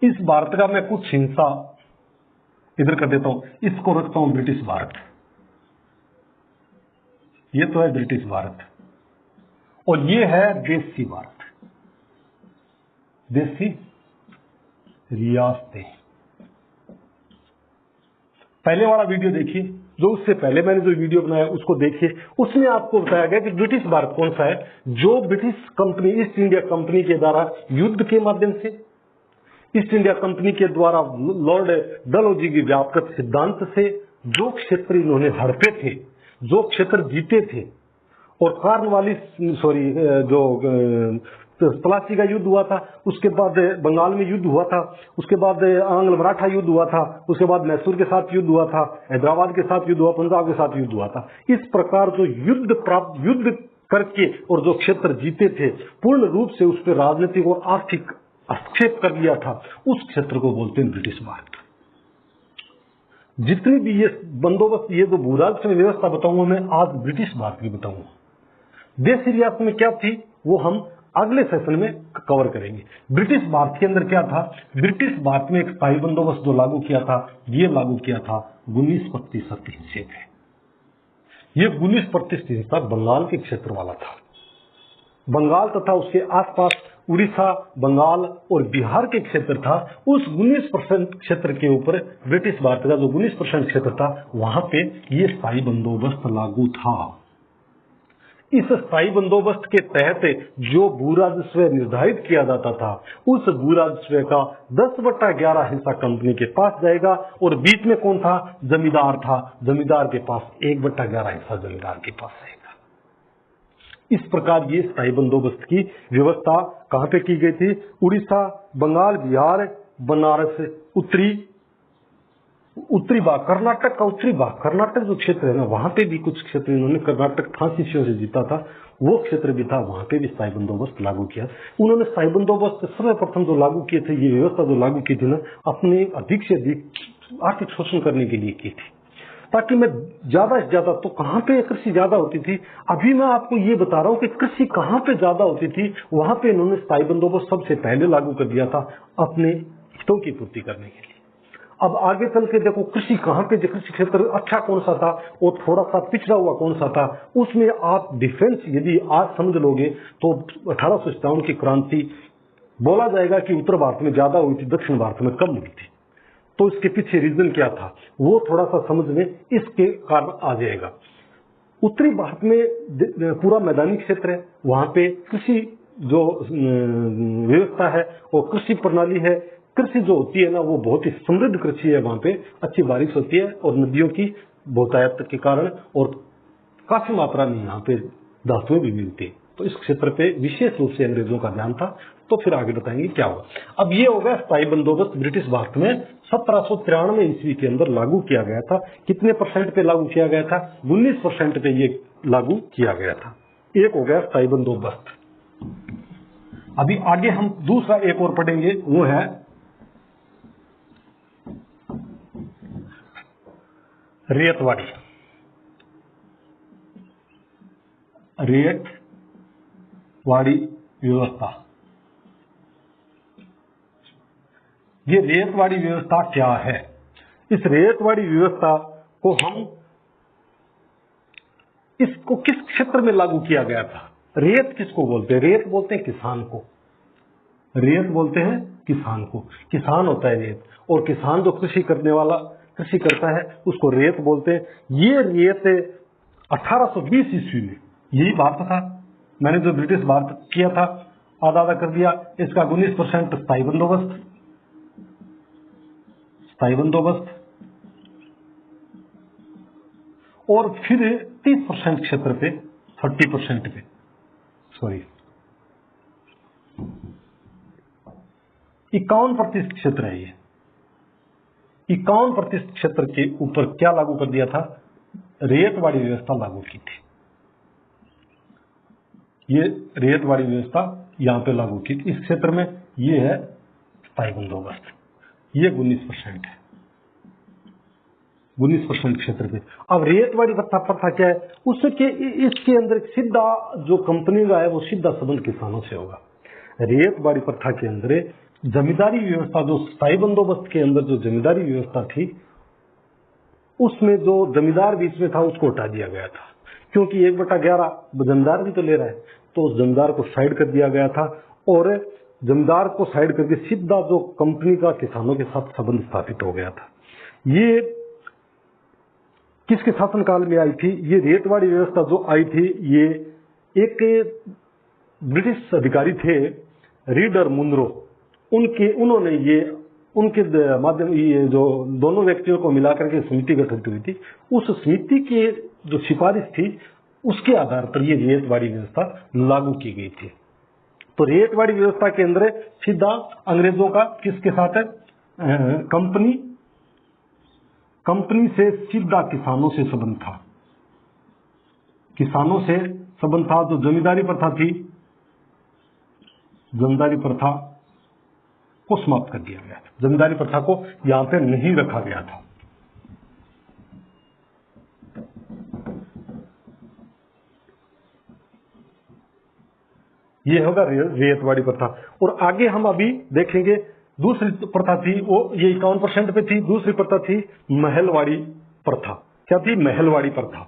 इस भारत का मैं कुछ हिस्सा इधर कर देता हूं, इसको रखता हूं ब्रिटिश भारत। ये तो है ब्रिटिश भारत और ये है देशी भारत, देशी रियासतें। पहले वाला वीडियो देखिए, जो उससे पहले मैंने जो वीडियो बनाया उसको देखिए। उसमें आपको बताया गया कि ब्रिटिश भारत कौन सा है, जो British company east India company के द्वारा युद्ध के माध्यम से, ईस्ट इंडिया कंपनी के द्वारा लॉर्ड डलहौजी की व्यापक सिद्धांत से जो क्षेत्र इन्होंने हड़पे थे, जो क्षेत्र जीते थे, और कॉर्नवालिस जो प्लासी का युद्ध हुआ था, उसके बाद बंगाल में युद्ध हुआ था, उसके बाद आंग्ल मराठा युद्ध हुआ था, उसके बाद मैसूर के साथ युद्ध हुआ था, हैदराबाद के साथ युद्ध हुआ, पंजाब के साथ युद्ध हुआ था। इस प्रकार जो युद्ध करके और जो क्षेत्र जीते थे, पूर्ण रूप से उस पर राजनीतिक और आर्थिक हस्तक्षेप कर लिया था, उस क्षेत्र को बोलते हैं ब्रिटिश भारत। जितनी भी ये बंदोबस्त, ये जो भूराजस्व व्यवस्था बताऊंगा मैं, आज ब्रिटिश भारत की बताऊंगा। देशी रियासत में क्या थी वो हम अगले सेशन में कवर करेंगे। ब्रिटिश भारत के अंदर क्या था, ब्रिटिश भारत में एक स्थायी बंदोबस्त जो लागू किया था, ये लागू किया था 19% हिस्से पे। ये 19% हिस्सा बंगाल के क्षेत्र वाला था। बंगाल तथा उसके आसपास उड़ीसा, बंगाल और बिहार के क्षेत्र था। उस 19% क्षेत्र के ऊपर ब्रिटिश भारत का जो 19% क्षेत्र था, वहां पे ये स्थायी बंदोबस्त लागू था। इस स्थायी बंदोबस्त के तहत जो भू राजस्व निर्धारित किया जाता था, उस भू राजस्व का 10/11 हिस्सा कंपनी के पास जाएगा और बीच में कौन था, जमींदार था। जमींदार के पास 1/11 हिस्सा जमींदार के पास रहेगा। इस प्रकार ये स्थायी बंदोबस्त की व्यवस्था कहां पे की गई थी, उड़ीसा, बंगाल, बिहार, बनारस, उत्तरी भाग, कर्नाटक का उत्तरी भाग, कर्नाटक जो क्षेत्र है ना, वहां पे भी कुछ क्षेत्र इन्होंने, कर्नाटक फ्रांसीसियों से जीता था, वो क्षेत्र भी था, वहां पे भी स्थायी बंदोबस्त लागू किया। उन्होंने स्थायी बंदोबस्त सर्वप्रथम जो लागू किए थे, ये व्यवस्था जो लागू की थी ना, अपने अधिक से अधिक आर्थिक शोषण करने के लिए की थी, ताकि मैं ज्यादा से ज्यादा, तो कहां पे कृषि ज्यादा होती थी, अभी मैं आपको ये बता रहा हूं कि कृषि कहां पे ज्यादा होती थी, वहां पे इन्होंने स्थायी बंदोबस्त सबसे पहले लागू कर दिया था, अपने हितों की पूर्ति करने के लिए। अब आगे चल के देखो कृषि कहां पे, कृषि क्षेत्र अच्छा कौन सा था और थोड़ा सा पिछड़ा हुआ कौन सा था, उसमें आप डिफरेंस यदि आज समझ लोगे तो 1857 की क्रांति बोला जाएगा कि उत्तर भारत में ज्यादा हुई थी, दक्षिण भारत में कम हुई थी। तो इसके पीछे रीजन क्या था वो थोड़ा सा समझ में इसके कारण आ जाएगा। उत्तरी भारत में पूरा मैदानी क्षेत्र है, वहां पे कृषि जो व्यवस्था है वो कृषि प्रणाली है, कृषि जो होती है ना वो बहुत ही समृद्ध कृषि है। वहां पे अच्छी बारिश होती है और नदियों की बहुतायत के कारण और काफी मात्रा में यहाँ पे धातुएं भी मिलती है। तो इस क्षेत्र पे विशेष रूप से अंग्रेजों का ध्यान था। तो फिर आगे बताएंगे क्या हुआ। अब ये होगा स्थायी बंदोबस्त ब्रिटिश भारत में 1793 ईस्वी के अंदर लागू किया गया था। कितने परसेंट पे लागू किया गया था? 19% पे ये लागू किया गया था। एक हो गया स्थायी बंदोबस्त। अभी आगे हम दूसरा एक और पढ़ेंगे, वो है रेतवाड़ी। रेतवाड़ी व्यवस्था। ये रेतवाड़ी व्यवस्था क्या है? इस रेतवाड़ी व्यवस्था को इसको किस क्षेत्र में लागू किया गया था? रेत किसको बोलते हैं? रेत बोलते हैं किसान को। रेत बोलते हैं किसान को। किसान होता है रेत, और किसान जो कृषि करने वाला कृषि करता है उसको रेत बोलते हैं। ये रेत 1820 ईस्वी में यही भारत था। मैंने जो ब्रिटिश भारत किया था, आधा आधा कर दिया। इसका 19% स्थायी बंदोबस्त, और फिर 30% क्षेत्र पे, 30% पे, सॉरी 51% क्षेत्र है ये। 51% क्षेत्र के ऊपर क्या लागू कर दिया था? रेतवाड़ी व्यवस्था लागू की थी। ये रेतवाड़ी व्यवस्था यहां पे लागू की थी। इस क्षेत्र में ये है स्थायी बंदोबस्त। ये 19% है, 19% क्षेत्र पे। अब रेतवाड़ी प्रथा क्या है? उसके इसके अंदर सीधा जो कंपनी का है वो सीधा संबंध किसानों से होगा। रेतवाड़ी प्रथा के अंदर जमींदारी व्यवस्था, जो स्थायी बंदोबस्त के अंदर जो जमींदारी व्यवस्था थी, उसमें जो जमींदार बीच में था उसको हटा दिया गया था। क्योंकि 1/11 जमींदार भी तो ले रहा है, तो उस जमींदार को साइड कर दिया गया था, और जमींदार को साइड करके सीधा जो कंपनी का किसानों के साथ संबंध स्थापित हो गया था। ये किसके शासनकाल में आई थी? ये रेतवाड़ी व्यवस्था जो आई थी, ये एक ब्रिटिश अधिकारी थे, रीडर मुनरो, उन्होंने ये उनके माध्यम, ये जो दोनों व्यक्तियों को मिलाकर के समिति गठित हुई थी, उस समिति की जो सिफारिश थी उसके आधार पर ये रेतवाड़ी व्यवस्था लागू की गई थी। तो रेतवाड़ी व्यवस्था के अंदर सीधा अंग्रेजों का किसके साथ है? कंपनी से सीधा किसानों से संबंध था। किसानों से संबंध था। जो जमींदारी प्रथा थी, जमींदारी प्रथा को समाप्त कर दिया गया था। जमींदारी प्रथा को यहां पे नहीं रखा गया था। ये होगा रेतवाड़ी प्रथा। और आगे हम अभी देखेंगे दूसरी प्रथा थी, वो ये 51% पे थी। दूसरी प्रथा थी महलवाड़ी प्रथा। क्या थी? महलवाड़ी प्रथा।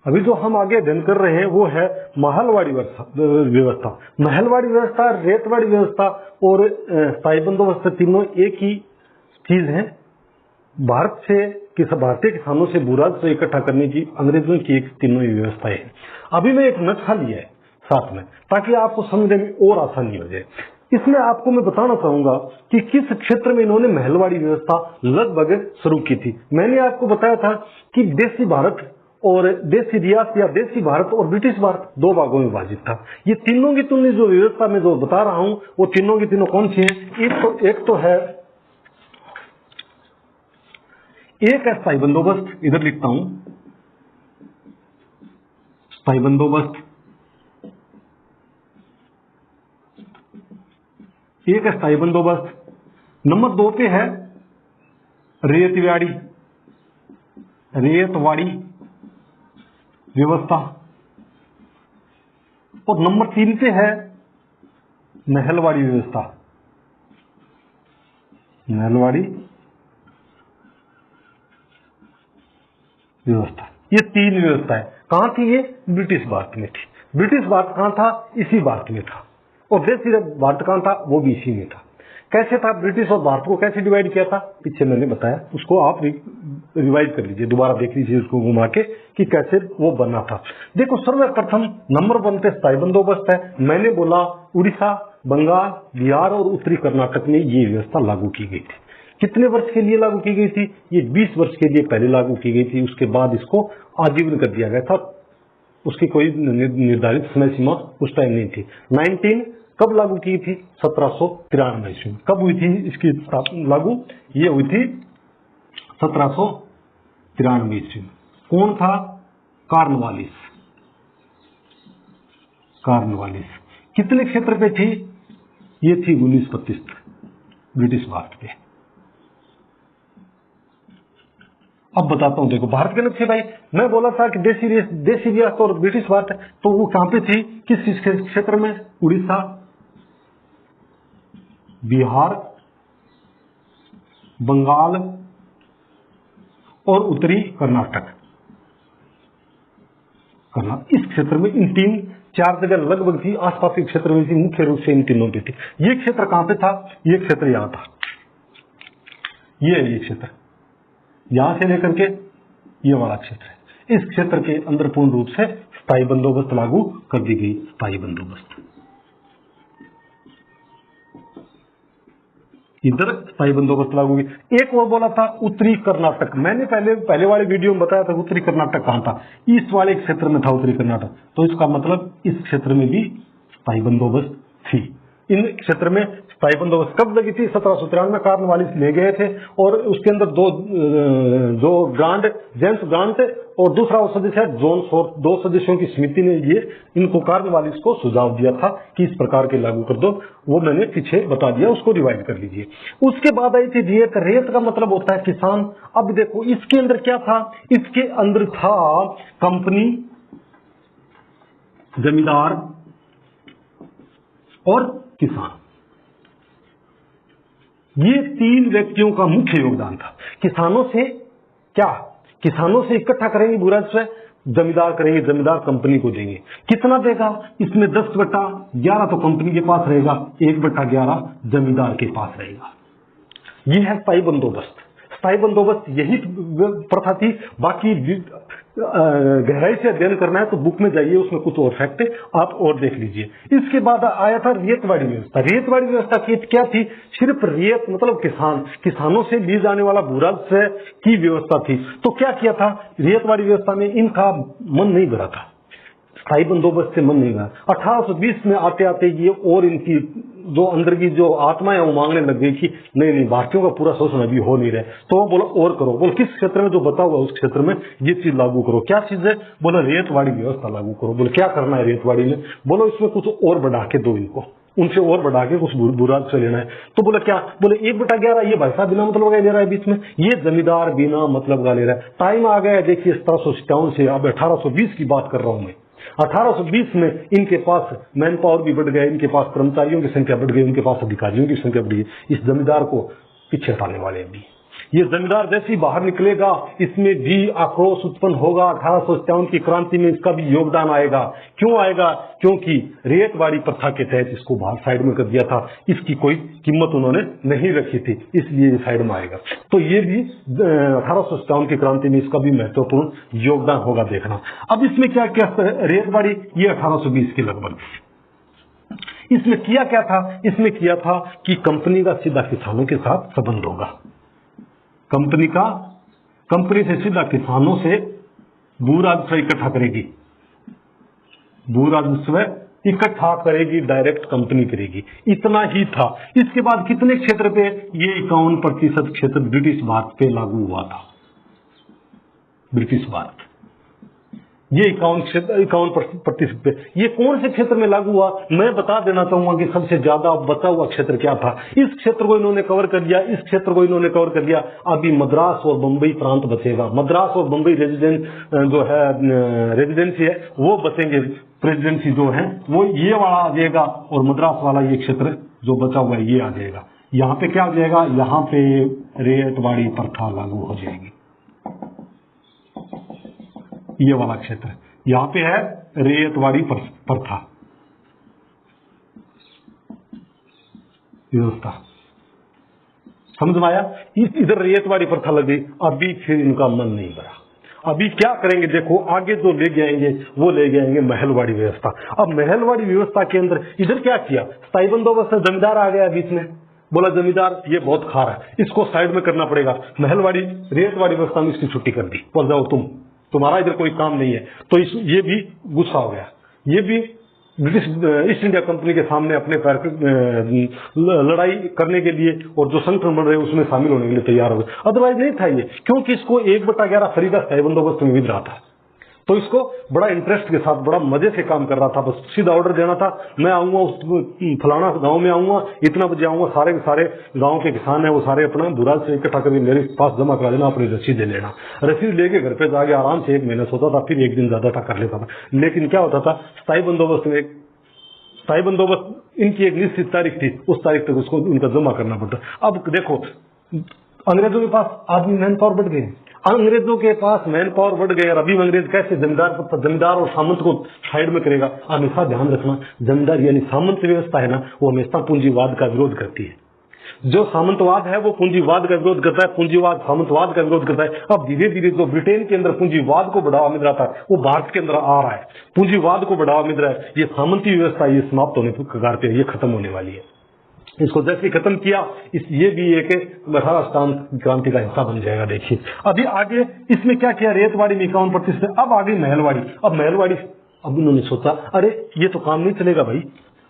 अभी जो हम आगे अध्ययन कर रहे हैं वो है महलवाड़ी व्यवस्था। महलवाड़ी व्यवस्था, रेतवाड़ी व्यवस्था और स्थायी बंदोबस्त तीनों एक ही चीज है। भारतीय किसानों से बुराद से इकट्ठा करने की अंग्रेजों की एक तीनों ही व्यवस्थाएं हैं। अभी मैं एक नक्शा लिया है साथ में, ताकि आपको समझने में और आसानी हो जाए। इसमें आपको मैं बताना चाहूंगा कि किस क्षेत्र में इन्होंने महलवाड़ी व्यवस्था लगभग शुरू की थी। मैंने आपको बताया था कि देसी भारत और देसी रियासत या देसी भारत और ब्रिटिश भारत दो भागों में विभाजित था। ये तीनों की तुलना जो व्यवस्था में जो बता रहा हूं वो तीनों की तीनों कौन सी है? एक तो है स्थायी बंदोबस्त, इधर लिखता हूं स्थायी बंदोबस्त। एक है स्थायी बंदोबस्त। नंबर 2 पे है रेतवाड़ी व्यवस्था। और नंबर 3 पे है महलवाड़ी व्यवस्था। महलवाड़ी व्यवस्था। ये 3 व्यवस्था है। कहां थी ये? ब्रिटिश भारत में थी। ब्रिटिश भारत कहां था? इसी भारत में था। और देसी भारत कहां था? वो भी इसी में था। कैसे था? ब्रिटिश और भारत को कैसे डिवाइड किया था? पीछे मैंने बताया, उसको आप रिवाइज कर लीजिए, दोबारा देख लीजिए उसको घुमा के कि कैसे वो बना था। देखो, सर्वप्रथम नंबर 1 पे स्थायी बंदोबस्त है। मैंने बोला उड़ीसा, बंगाल, बिहार और उत्तरी कर्नाटक में ये व्यवस्था लागू की गई थी। कितने वर्ष के लिए लागू की गई थी? ये 20 वर्ष के लिए पहले लागू की गई थी। उसके बाद इसको आजीवन कर दिया गया था। उसकी कोई निर्धारित समय सीमा उस टाइम नहीं थी। कब लागू की थी? 1793 ईस्वी में। कब हुई थी इसकी लागू? ये हुई थी 1793 ईस्वी में। कौन था? कॉर्नवालिस। कॉर्नवालिस कितने क्षेत्र पे थी? ये थी 19 ब्रिटिश भारत पे। अब बताता हूं, देखो भारत के थे भाई, मैं बोला था कि देसी रियासत और ब्रिटिश भारत, तो वो कहां पे थी? किस क्षेत्र में? उड़ीसा, बिहार, बंगाल और उत्तरी कर्नाटक। इस क्षेत्र में इन 3-4 जगह लगभग थी, आसपास के क्षेत्र में थी, मुख्य रूप से इन तीनों पे थी। ये क्षेत्र कहां पे था? ये क्षेत्र यहां था। ये क्षेत्र यहां से लेकर के ये वाला क्षेत्र है। इस क्षेत्र के अंदर पूर्ण रूप से स्थायी बंदोबस्त लागू कर दी गई। स्थायी बंदोबस्त, इधर स्थायी बंदोबस्त लागू हुई। एक और बोला था उत्तरी कर्नाटक। मैंने पहले वाले वीडियो में बताया था उत्तरी कर्नाटक कहां था? ईस्ट वाले क्षेत्र में था उत्तरी कर्नाटक। तो इसका मतलब इस क्षेत्र में भी स्थायी बंदोबस्त थी। इन क्षेत्र में स्थायी बंदोबस्त कब लगी थी? 1793 में कॉर्नवालिस ले गए थे, और उसके अंदर दो ग्रांड, जेम्स ग्रांट और दूसरा वो सदस्य है जॉन शोर, 2 सदस्यों की समिति ने ये इनको कॉर्नवालिस को सुझाव दिया था कि इस प्रकार के लागू कर दो। वो मैंने पीछे बता दिया, उसको रिवाइज कर लीजिए। उसके बाद आई थी रेत। रेत का मतलब होता है किसान। अब देखो इसके अंदर क्या था? इसके अंदर था कंपनी, जमींदार और किसान। ये 3 व्यक्तियों का मुख्य योगदान था। किसानों से क्या? किसानों से इकट्ठा करेंगे भू राजस्व, जमींदार करेंगे, जमींदार कंपनी को देंगे। कितना देगा? इसमें 10/11 तो कंपनी के पास रहेगा, 1/11 जमींदार के पास रहेगा। ये है स्थायी बंदोबस्त। स्थायी बंदोबस्त यही प्रथा थी। बाकी गहराई से अध्ययन करना है तो बुक में जाइए, उसमें कुछ और फैक्ट आप और देख लीजिए। इसके बाद आया था रियतवाड़ी व्यवस्था। रियतवाड़ी व्यवस्था की क्या थी? सिर्फ रियत मतलब किसानों से ली जाने वाला भू राजस्व की व्यवस्था थी। तो क्या किया था रियतवाड़ी व्यवस्था में? इनका मन नहीं भरा था, स्थायी बंदोबस्त से मन नहीं भरा। 1820 में आते आते ये और इनकी जो अंदर की जो आत्मा है वो मांगने लग गई कि नहीं, भारतीयों का पूरा शोषण अभी हो नहीं रहा। तो वो बोला और करो। बोल किस क्षेत्र में? जो बता हुआ उस क्षेत्र में ये चीज लागू करो। क्या चीज है? बोला रेतवाड़ी व्यवस्था लागू करो। बोले क्या करना है रेतवाड़ी में? बोलो इसमें कुछ और बढ़ा के दो, इनको उनसे और बढ़ा के कुछ बुरा से लेना है। तो बोला क्या? बोले 1/11 ये भाई साहब बिना मतलब का ले रहा है बीच में, ये जमींदार बिना मतलब का ले रहा है। टाइम आ गया देखिए 1757 से, अब 1820 की बात कर रहा हूं मैं। 1820 में इनके पास मैन पावर भी बढ़ गया, इनके पास कर्मचारियों की संख्या बढ़ गई, उनके पास अधिकारियों की संख्या बढ़ गई। इस जमींदार को पीछे हटाने वाले अभी ये जमींदार जैसे ही बाहर निकलेगा इसमें भी आक्रोश उत्पन्न होगा। 1857 की क्रांति में इसका भी योगदान आएगा। क्यों आएगा? क्योंकि रेतवाड़ी प्रथा के तहत इसको बाहर साइड में कर दिया था, इसकी कोई कीमत उन्होंने नहीं रखी थी, इसलिए साइड में आएगा। तो ये भी 1857 की क्रांति में इसका भी महत्वपूर्ण योगदान होगा, देखना। अब इसमें क्या क्या रेतवाड़ी ये 1820 के लगभग। इसमें किया क्या था? इसमें किया था कि कंपनी का सीधा किसानों के साथ संबंध होगा। कंपनी से सीधा किसानों से भू राजस्व इकट्ठा करेगी, भू राजस्व इकट्ठा करेगी, डायरेक्ट कंपनी करेगी। इतना ही था। इसके बाद कितने क्षेत्र पे? ये 51% क्षेत्र ब्रिटिश भारत पे लागू हुआ था। ब्रिटिश भारत ये 51% पे। ये कौन से क्षेत्र में लागू हुआ? मैं बता देना चाहूंगा कि सबसे ज्यादा बचा हुआ क्षेत्र क्या था। इस क्षेत्र को इन्होंने कवर कर लिया, इस क्षेत्र को इन्होंने कवर कर लिया। अभी मद्रास और बंबई प्रांत बचेगा। मद्रास और बंबई जो है रेजिडेंसी है वो बचेंगे। प्रेसिडेंसी जो है वो ये वाला आ जाएगा, और मद्रास वाला ये क्षेत्र जो बचा हुआ है ये आ जाएगा। यहाँ पे क्या आ जाएगा? यहाँ पे रेतवाड़ी प्रथा लागू हो जाएगी। ये वाला क्षेत्र यहाँ पे है रेतवाड़ी प्रथा व्यवस्था। समझ में आया? इधर रेतवाड़ी प्रथा लग गई। अभी फिर इनका मन नहीं भरा। अभी क्या करेंगे? देखो आगे जो ले जाएंगे वो ले जाएंगे महलवाड़ी व्यवस्था। अब महलवाड़ी व्यवस्था के अंदर इधर क्या किया? स्थायी बंदोबस्त से जमींदार आ गया बीच में। बोला जमींदार ये बहुत खा रहा है, इसको साइड में करना पड़ेगा। महलवाड़ी रेतवाड़ी व्यवस्था में इसकी छुट्टी कर दी। बोल जाओ तुम्हारा इधर कोई काम नहीं है। तो ये भी गुस्सा हो गया। ये भी ब्रिटिश ईस्ट इंडिया कंपनी के सामने अपने पैर लड़ाई करने के लिए और जो संगठन बन रहे उसमें शामिल होने के लिए तैयार हो गए। अदरवाइज नहीं था ये, क्योंकि इसको 1/11 खरीदा स्थायी बंदोबस्त में मिल रहा था, तो इसको बड़ा इंटरेस्ट के साथ बड़ा मजे से काम कर रहा था। बस सीधा ऑर्डर देना था, मैं आऊंगा उस फलाना गांव में आऊंगा, इतना बजे आऊंगा, सारे के सारे गांव के किसान हैं वो सारे अपना बुराज से इकट्ठा करके मेरे पास जमा करा देना, अपनी रसीद ले लेना। रसीद लेके घर पे जाके आराम से 1 महीना सोता था, फिर 1 दिन ज्यादा था कर लेता था। लेकिन क्या होता था, स्थायी बंदोबस्त इनकी एक निश्चित तारीख थी, उस तारीख तक उसको उनका जमा करना पड़ता। अब देखो अंग्रेजों के पास आदमी मैन पावर बढ़ गए, अंग्रेजों के पास मैन पावर बढ़ गए, और अभी अंग्रेज कैसे जमींदार और सामंत को साइड में करेगा। हमेशा ध्यान रखना, जमींदार यानी सामंत व्यवस्था है ना, वो हमेशा पूंजीवाद का विरोध करती है। जो सामंतवाद है वो पूंजीवाद का विरोध करता है, पूंजीवाद सामंतवाद का विरोध करता है। अब धीरे धीरे जो ब्रिटेन के अंदर पूंजीवाद को बढ़ावा मिल रहा था वो भारत के अंदर आ रहा है, पूंजीवाद को बढ़ावा मिल रहा है। ये सामंती व्यवस्था ये समाप्त होने के कगार पे, ये खत्म होने वाली है। इसको जैसे खत्म किया, ये भी एक राजस्थान क्रांति का हिस्सा बन जाएगा। देखिए अभी आगे इसमें क्या किया, रेतवाड़ी में 51%, अब आ गई महलवाड़ी। अब उन्होंने सोचा अरे ये तो काम नहीं चलेगा भाई,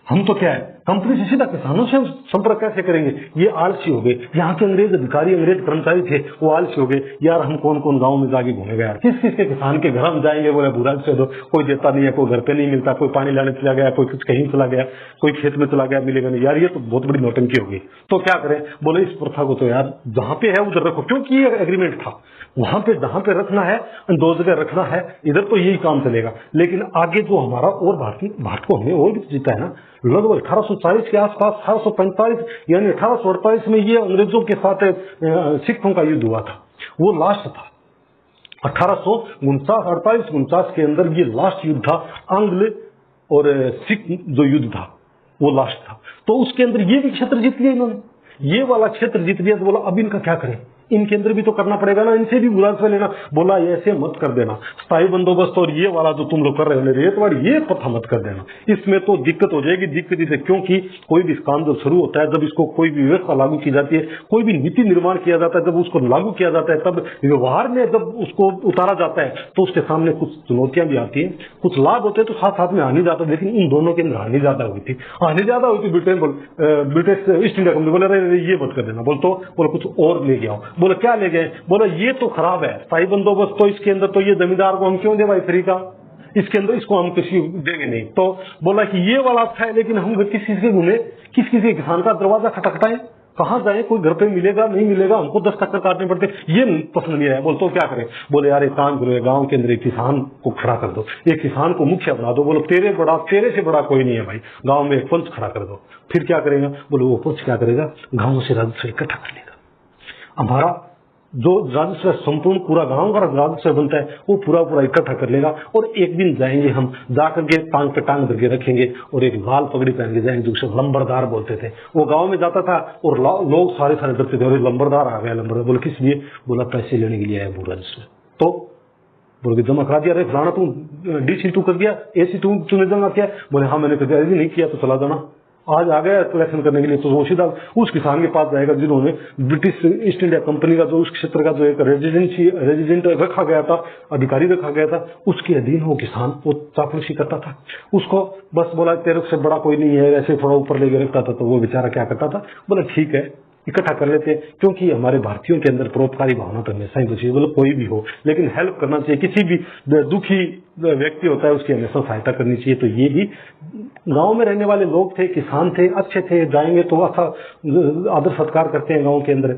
हम तो क्या है कंपनी से सीधा किसानों से संपर्क कैसे करेंगे। ये आलसी हो गए, यहाँ के अंग्रेज अधिकारी अंग्रेज कर्मचारी थे वो आलसी हो गए। यार हम कौन कौन गांव में जाके घूमेगा यार, किस किस के किसान के घर हम जाएंगे, बोले बुराज से दो, कोई देता नहीं है, कोई घर पे नहीं मिलता, कोई पानी लाने चला गया, कोई कुछ कहीं चला गया, कोई खेत में चला गया, मिलेगा नहीं। यार ये तो बहुत बड़ी नौटंकी हो गई, तो क्या करें। बोले इस प्रथा को तो यार जहां पे है उधर रखो, क्योंकि ये एग्रीमेंट था, वहां पे जहां पे रखना है 2 जगह रखना है, इधर तो यही काम चलेगा। लेकिन आगे जो हमारा और भारत को हमने और भी जीता है ना, लगभग 1840 के आसपास, 1845 यानी 1848 में ये अंग्रेजों के साथ सिखों का युद्ध हुआ था, वो लास्ट था। 1849 के अंदर ये लास्ट युद्ध था, आंग्ल और सिख जो युद्ध था वो लास्ट था। तो उसके अंदर ये भी क्षेत्र जीत लिया इन्होंने, ये वाला क्षेत्र जीत लिया। तो बोला अब इनका क्या करें, इनके अंदर भी तो करना पड़ेगा ना, इनसे भी बुराज में लेना। बोला ऐसे मत कर देना, स्थायी बंदोबस्त और ये वाला जो तुम लोग कर रहे हो रेतवाड़ी, ये प्रथा मत कर देना, इसमें तो दिक्कत हो जाएगी। दिक्कत इसे, क्योंकि कोई भी काम जब शुरू होता है, जब इसको कोई भी व्यवस्था लागू की जाती है, कोई भी नीति निर्माण किया जाता है, जब उसको लागू किया जाता है, तब व्यवहार में जब उसको उतारा जाता है तो उसके सामने कुछ चुनौतियां भी आती है, कुछ लाभ होते हैं तो साथ साथ में हानि जाता है। लेकिन इन दोनों के अंदर हानि ज्यादा हुई थी, ब्रिटिश ईस्ट इंडिया कंपनी बोले ये मत कर देना। बोले कुछ और ले गया। बोले क्या ले गए, बोले ये तो खराब है स्थायी बंदोबस्त, तो इसके अंदर तो ये जमींदार को हम क्यों दे भाई फ्री का, इसके अंदर इसको हम किसी देंगे नहीं। तो बोला कि ये वाला अच्छा है, लेकिन हम किसी से घूमे, किसी के किसान का दरवाजा खटखटाए, कहाँ जाए, कोई घर पे मिलेगा नहीं मिलेगा, हमको 10 चक्कर काटने पड़ते, ये पसंद नहीं है। बोले तो क्या करें। बोले यार एक काम करो, गांव के अंदर एक किसान को खड़ा कर दो, एक किसान को मुखिया बना दो। बोलो तेरे से बड़ा कोई नहीं है भाई, गांव में एक पंच खड़ा कर दो। फिर क्या करेगा, बोले वो पंच क्या करेगा, गाँव से राजस्व इकट्ठा कर लेगा, हमारा जो राजस्व संपूर्ण पूरा गांव का राजस्व बनता है वो पूरा इकट्ठा कर लेगा। और एक दिन जाएंगे हम, जाकर के टांग पे टांग धर के रखेंगे और एक लाल पगड़ी पहन के जाएंगे, जिसे लंबरदार बोलते थे। वो गांव में जाता था और लोग सारे डरते थे, और लंबरदार आ गया। लंबरदार बोले किस लिए, बोला पैसे लेने के लिए आया वो राजस्व। तो बोले जमा करा दिया। अरे फलाना तू डीसी तू कर दिया, एसी तूने जमा किया। बोले हाँ मैंने कर दिया। नहीं किया तो चला जाना, आज आ गया कलेक्शन करने के लिए। तो वो सीधा उस किसान के पास जाएगा जिन्होंने ब्रिटिश ईस्ट इंडिया कंपनी का जो उस क्षेत्र का जो एक रेजिडेंट रखा गया था, अधिकारी रखा गया था, उसके अधीन वो किसान वो चापलूसी करता था। उसको बस बोला तेरे से बड़ा कोई नहीं है, ऐसे थोड़ा ऊपर लेके रखता था। तो वो बेचारा क्या करता था, बोला ठीक है इकट्ठा कर लेते हैं, क्योंकि हमारे भारतीयों के अंदर परोपकारी भावना तो हमेशा ही होती है। मतलब कोई भी हो लेकिन हेल्प करना चाहिए, किसी भी दुखी व्यक्ति होता है उसकी हमेशा सहायता करनी चाहिए। तो ये भी गांव में रहने वाले लोग थे, किसान थे, अच्छे थे, जाएंगे तो अच्छा आदर सत्कार करते हैं गांव के अंदर,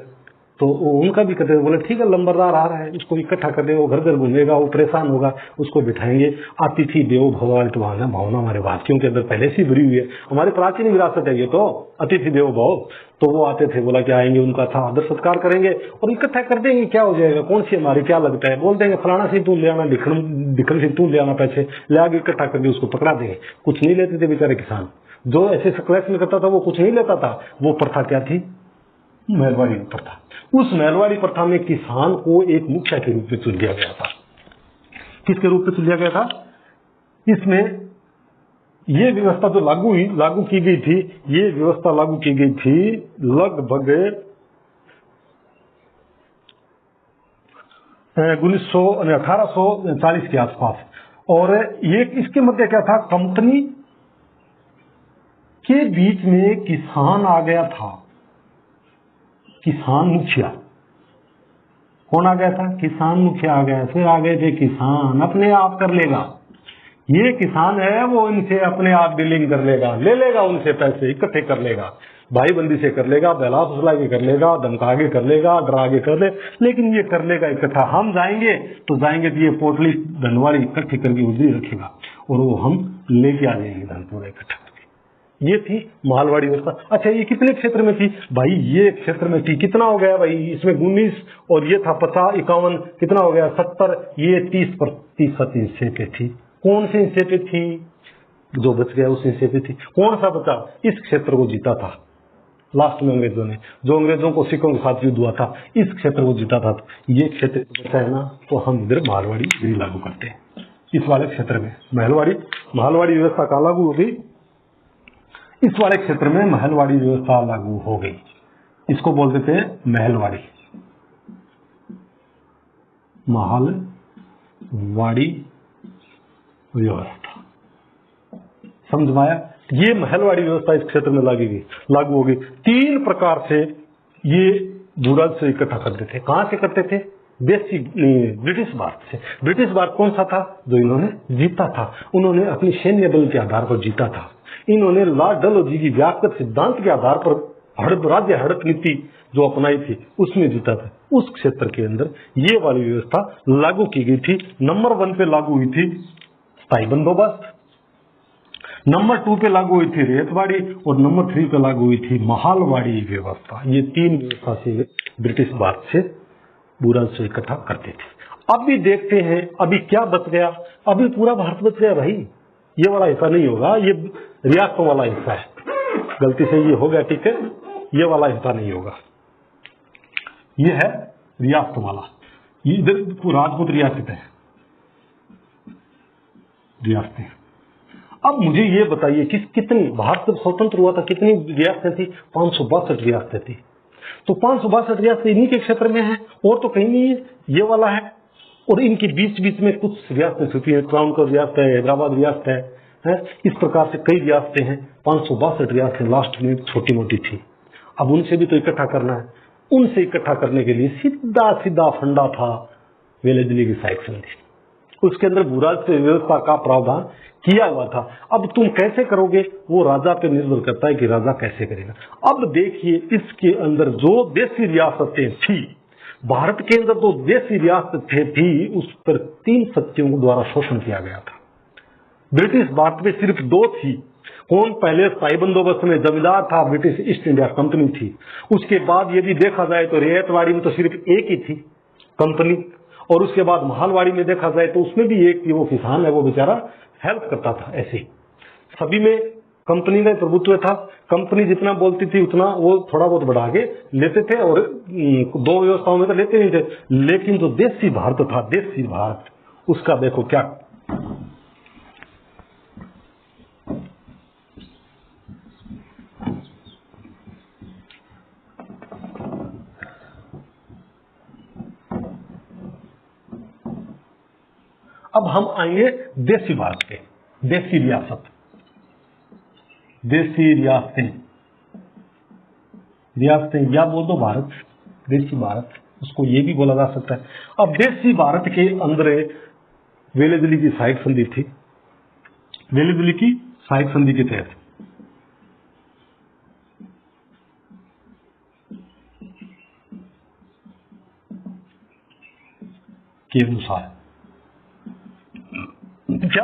तो उनका भी करते। बोले ठीक है लंबरदार आ रहा है, उसको इकट्ठा कर देंगे, वो घर घर घूमेगा, वो परेशान होगा, उसको बिठाएंगे। अतिथि देवो भव वाली तो भावना हमारे भारतीयों के अंदर पहले से भरी हुई है, हमारी प्राचीन विरासत है ये तो, अतिथि देवो भव। तो वो आते थे, बोला कि आएंगे, उनका था आदर सत्कार करेंगे और इकट्ठा कर देंगे। क्या हो जाएगा, कौन सी हमारी क्या लगता है, बोल देंगे फलाना से तू ले आना, दिखन से तू ले आना, पैसे ले आगे इकट्ठा करके उसको पकड़ा देंगे। कुछ नहीं लेते थे बेचारे किसान, जो ऐसे कलेक्शन करता था वो कुछ नहीं लेता था। वो प्रथा क्या थी, महलवाड़ी प्रथा। उस महलवाड़ी प्रथा में किसान को एक मुखिया के रूप में चुन लिया गया था। किसके रूप में चुन लिया गया था, इसमें ये व्यवस्था जो लागू की गई थी, ये व्यवस्था लागू की गई थी लगभग 1840 के आसपास। और ये इसके मध्य क्या था, कंपनी के बीच में किसान आ गया था, किसान मुखिया। कौन आ गया था? किसान मुखिया आ गया। फिर आ गए थे किसान, अपने आप कर लेगा, ये किसान है वो इनसे अपने आप डीलिंग कर लेगा, ले लेगा उनसे पैसे इकट्ठे कर लेगा, भाईबंदी से कर लेगा, बहला फुसला के कर लेगा, धमका के कर लेगा, डरा के कर ले, लेकिन ये कर लेगा इकट्ठा। हम जाएंगे तो ये पोटली धनवाड़ी इकट्ठी करके उधर ही रखेगा और वो हम लेके आ जाएंगे धन पूरा इकट्ठा करके। ये थी मालवाड़ी व्यवस्था। अच्छा, ये कितने क्षेत्र में थी भाई? ये क्षेत्र में थी। कितना हो गया भाई इसमें? 19 और ये था 50, 51, कितना हो गया? 70। ये 30% हिस्से पे थी। कौन से हिस्से पे थी? जो बच गया उस हिस्से पे थी। कौन सा बचा? इस क्षेत्र को जीता था लास्ट में अंग्रेजों ने, जो अंग्रेजों को सिखों के साथ युद्ध हुआ था, इस क्षेत्र को जीता था। तो ये क्षेत्र बचा है ना, तो हम इधर मालवाड़ी डिग्री लागू करते हैं इस वाले क्षेत्र में। महलवाड़ी व्यवस्था का लागू हो गई इस वाले क्षेत्र में, महलवाड़ी व्यवस्था लागू हो गई। इसको बोलते थे महलवाड़ी व्यवस्था। समझ में आया? ये महलवाड़ी व्यवस्था इस क्षेत्र में लागू हो गई। 3 प्रकार से ये बुराज से इकट्ठा करते थे। कहां से करते थे? देसी ब्रिटिश भारत से। ब्रिटिश भारत कौन सा था? जो इन्होंने जीता था। उन्होंने अपनी सैन्य बल के आधार पर जीता था। इन्होंने लॉर्ड डलहौजी की व्यापक सिद्धांत के आधार पर राज्य हड़प नीति जो अपनाई थी उसमें जीता था। उस क्षेत्र के अंदर ये वाली व्यवस्था लागू की गई थी। नंबर 1 पे लागू हुई थी स्थायी बंदोबस्त, नंबर 2 पे लागू हुई थी रेतवाड़ी और नंबर 3 पे लागू हुई थी महलवाड़ी व्यवस्था। ये 3 व्यवस्था से ब्रिटिश भारत से बुराज से इकट्ठा करते थे। अब भी देखते हैं अभी क्या बच गया। अभी पूरा भारत बच गया भाई, ये वाला हिस्सा नहीं होगा, ये रियासतों वाला हिस्सा है। गलती से ये हो गया, ठीक है, ये वाला हिस्सा नहीं होगा, ये है रियासतों वाला। ये इधर राजपूत रियासत है, रियासतें। अब मुझे ये बताइए कि कितनी, भारत जब स्वतंत्र हुआ था कितनी रियासतें थी? 562 रियासतें थी। तो 562 रियासतें इन्हीं के क्षेत्र में है और तो कहीं नहीं है, ये वाला है। और इनके बीच बीच में कुछ रियासतें छुपी है, त्रावणकोर रियासत है, हैदराबाद रियासत है, इस प्रकार से कई रियासतें हैं। 562 रियासतें लास्ट में छोटी मोटी थी। अब उनसे भी तो इकट्ठा करना है। उनसे इकट्ठा करने के लिए सीधा सीधा फंडा था वेले दिल्ली की सहायक संधि। उसके अंदर बुराज से व्यवस्था का प्रावधान किया हुआ था। अब तुम कैसे करोगे वो राजा पे निर्भर करता है कि राजा कैसे करेगा। अब देखिए इसके अंदर जो देसी रियासतें थी, भारत के अंदर जो देसी रियासतें थी उस पर 3 शक्तियों द्वारा शोषण किया गया था। ब्रिटिश भारत में सिर्फ 2 थी। कौन? पहले स्थायी बंदोबस्त में जमींदार था, ब्रिटिश ईस्ट इंडिया कंपनी थी। उसके बाद यदि देखा जाए तो रेतवाड़ी में तो सिर्फ एक ही थी कंपनी, और उसके बाद महलवाड़ी में देखा जाए तो उसमें भी एक थी, वो किसान है, वो बेचारा हेल्प करता था। ऐसे सभी में कंपनी का प्रभुत्व था। कंपनी जितना बोलती थी उतना वो थोड़ा बहुत बढ़ा के लेते थे, और 2 व्यवस्थाओं में तो लेते नहीं थे। लेकिन जो देसी भारत था, देसी भारत, उसका देखो क्या। अब हम आएंगे देसी भारत पे, देसी रियासत, देसी रियासतें या बोल दो भारत, देसी भारत, उसको ये भी बोला जा सकता है। अब देसी भारत के अंदर वेले दिल्ली की सहायक संधि थी। वेले दिल्ली की सहायक संधि के तहत के अनुसार क्या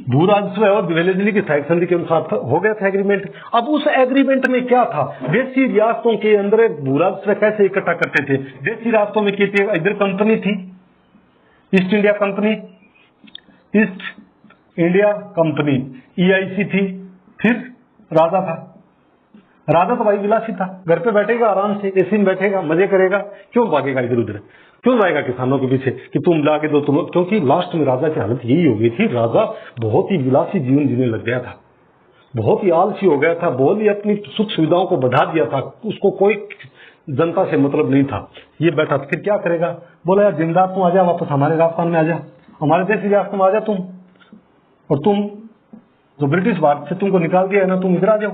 भूराजस्व और वेले दिल्ली की सहायक संधि के अनुसार हो गया था एग्रीमेंट। अब उस एग्रीमेंट में क्या था? देसी रियासतों के अंदर भूराजस्व कैसे इकट्ठा करते थे? देसी रियासतों में इधर कंपनी थी, east India company, east India company EIC थी। फिर राजा था। राजा तो भाई विलासी था, घर पे बैठेगा आराम से, एसी में बैठेगा, मजे करेगा, क्यों भागेगा इधर उधर, क्यों जाएगा किसानों के पीछे कि तुम ला के दो तुम। क्योंकि लास्ट में राजा की हालत यही हो गई थी, राजा बहुत ही विलासी जीवन जीने लग गया था, बहुत ही आलसी हो गया था, बहुत ही अपनी सुख सुविधाओं को बढ़ा दिया था, उसको कोई जनता से मतलब नहीं था। ये बैठा फिर क्या करेगा? बोला यार जिंदा तुम आ जा, वापस हमारे राजस्थान में आ जा, हमारे देश रियासत में आ जा तुम, और तुम जो ब्रिटिश भारत से तुमको निकाल दिया है ना, तुम इधर आ जाओ।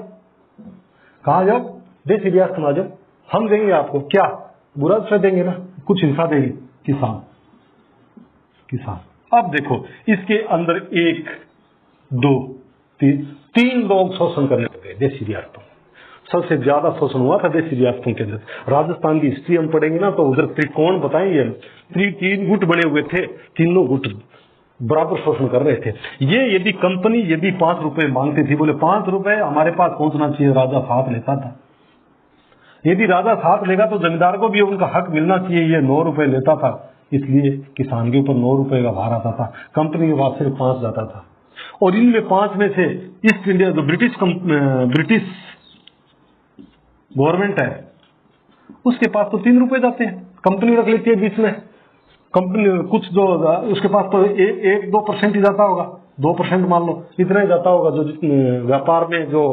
कहा जाओ? देसी रियासत में आ जाओ, हम देंगे आपको क्या, बुरा से देंगे ना, कुछ हिस्सा देंगे। किसान किसान। अब देखो इसके अंदर 1 2 3 लोग शोषण करने लगे देसी रियासतों। सबसे ज्यादा शोषण हुआ था देसी रियासतों के अंदर। राजस्थान की हिस्ट्री हम पढ़ेंगे ना, तो उधर त्रिकोण बताएंगे, 3 गुट बने हुए थे, तीनों गुट बराबर शोषण कर रहे थे। ये यदि कंपनी यदि 5 रुपए मांगती थी, बोले 5 रुपए हमारे पास पहुंचना चाहिए, राजा 7 लेता था। यदि राजा 7 लेगा तो जमींदार को भी उनका हक मिलना चाहिए, ये 9 रुपए लेता था, इसलिए किसान के ऊपर 9 रुपए का भार आता था, कंपनी के पास सिर्फ 5 जाता था। और इनमें 5 में से ईस्ट इंडिया जो ब्रिटिश गवर्नमेंट है, उसके पास तो 3 रुपए जाते हैं, कंपनी रख लेती है बीच में। कंपनी कुछ जो उसके पास तो 1-2% ही जाता होगा, 2% मान लो, इतना ही जाता होगा। जो व्यापार में जो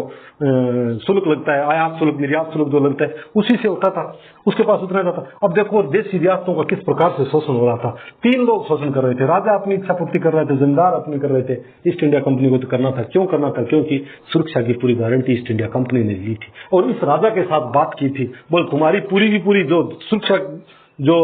शुल्क लगता है, आयात शुल्क निर्यात शुल्क जो लगता है, उसी से उठा था, उसके पास उतना जाता। अब देखो देशी रियासतों का किस प्रकार से शोषण हो रहा था। 3 लोग शोषण कर रहे थे, राजा अपनी इच्छा पूर्ति कर रहे थे, जमींदार अपनी कर रहे थे। ईस्ट इंडिया कंपनी को तो करना था। क्यों करना था? क्योंकि सुरक्षा की पूरी गारंटी ईस्ट इंडिया कंपनी ने ली थी और इस राजा के साथ बात की थी, बोल तुम्हारी पूरी की पूरी जो सुरक्षा जो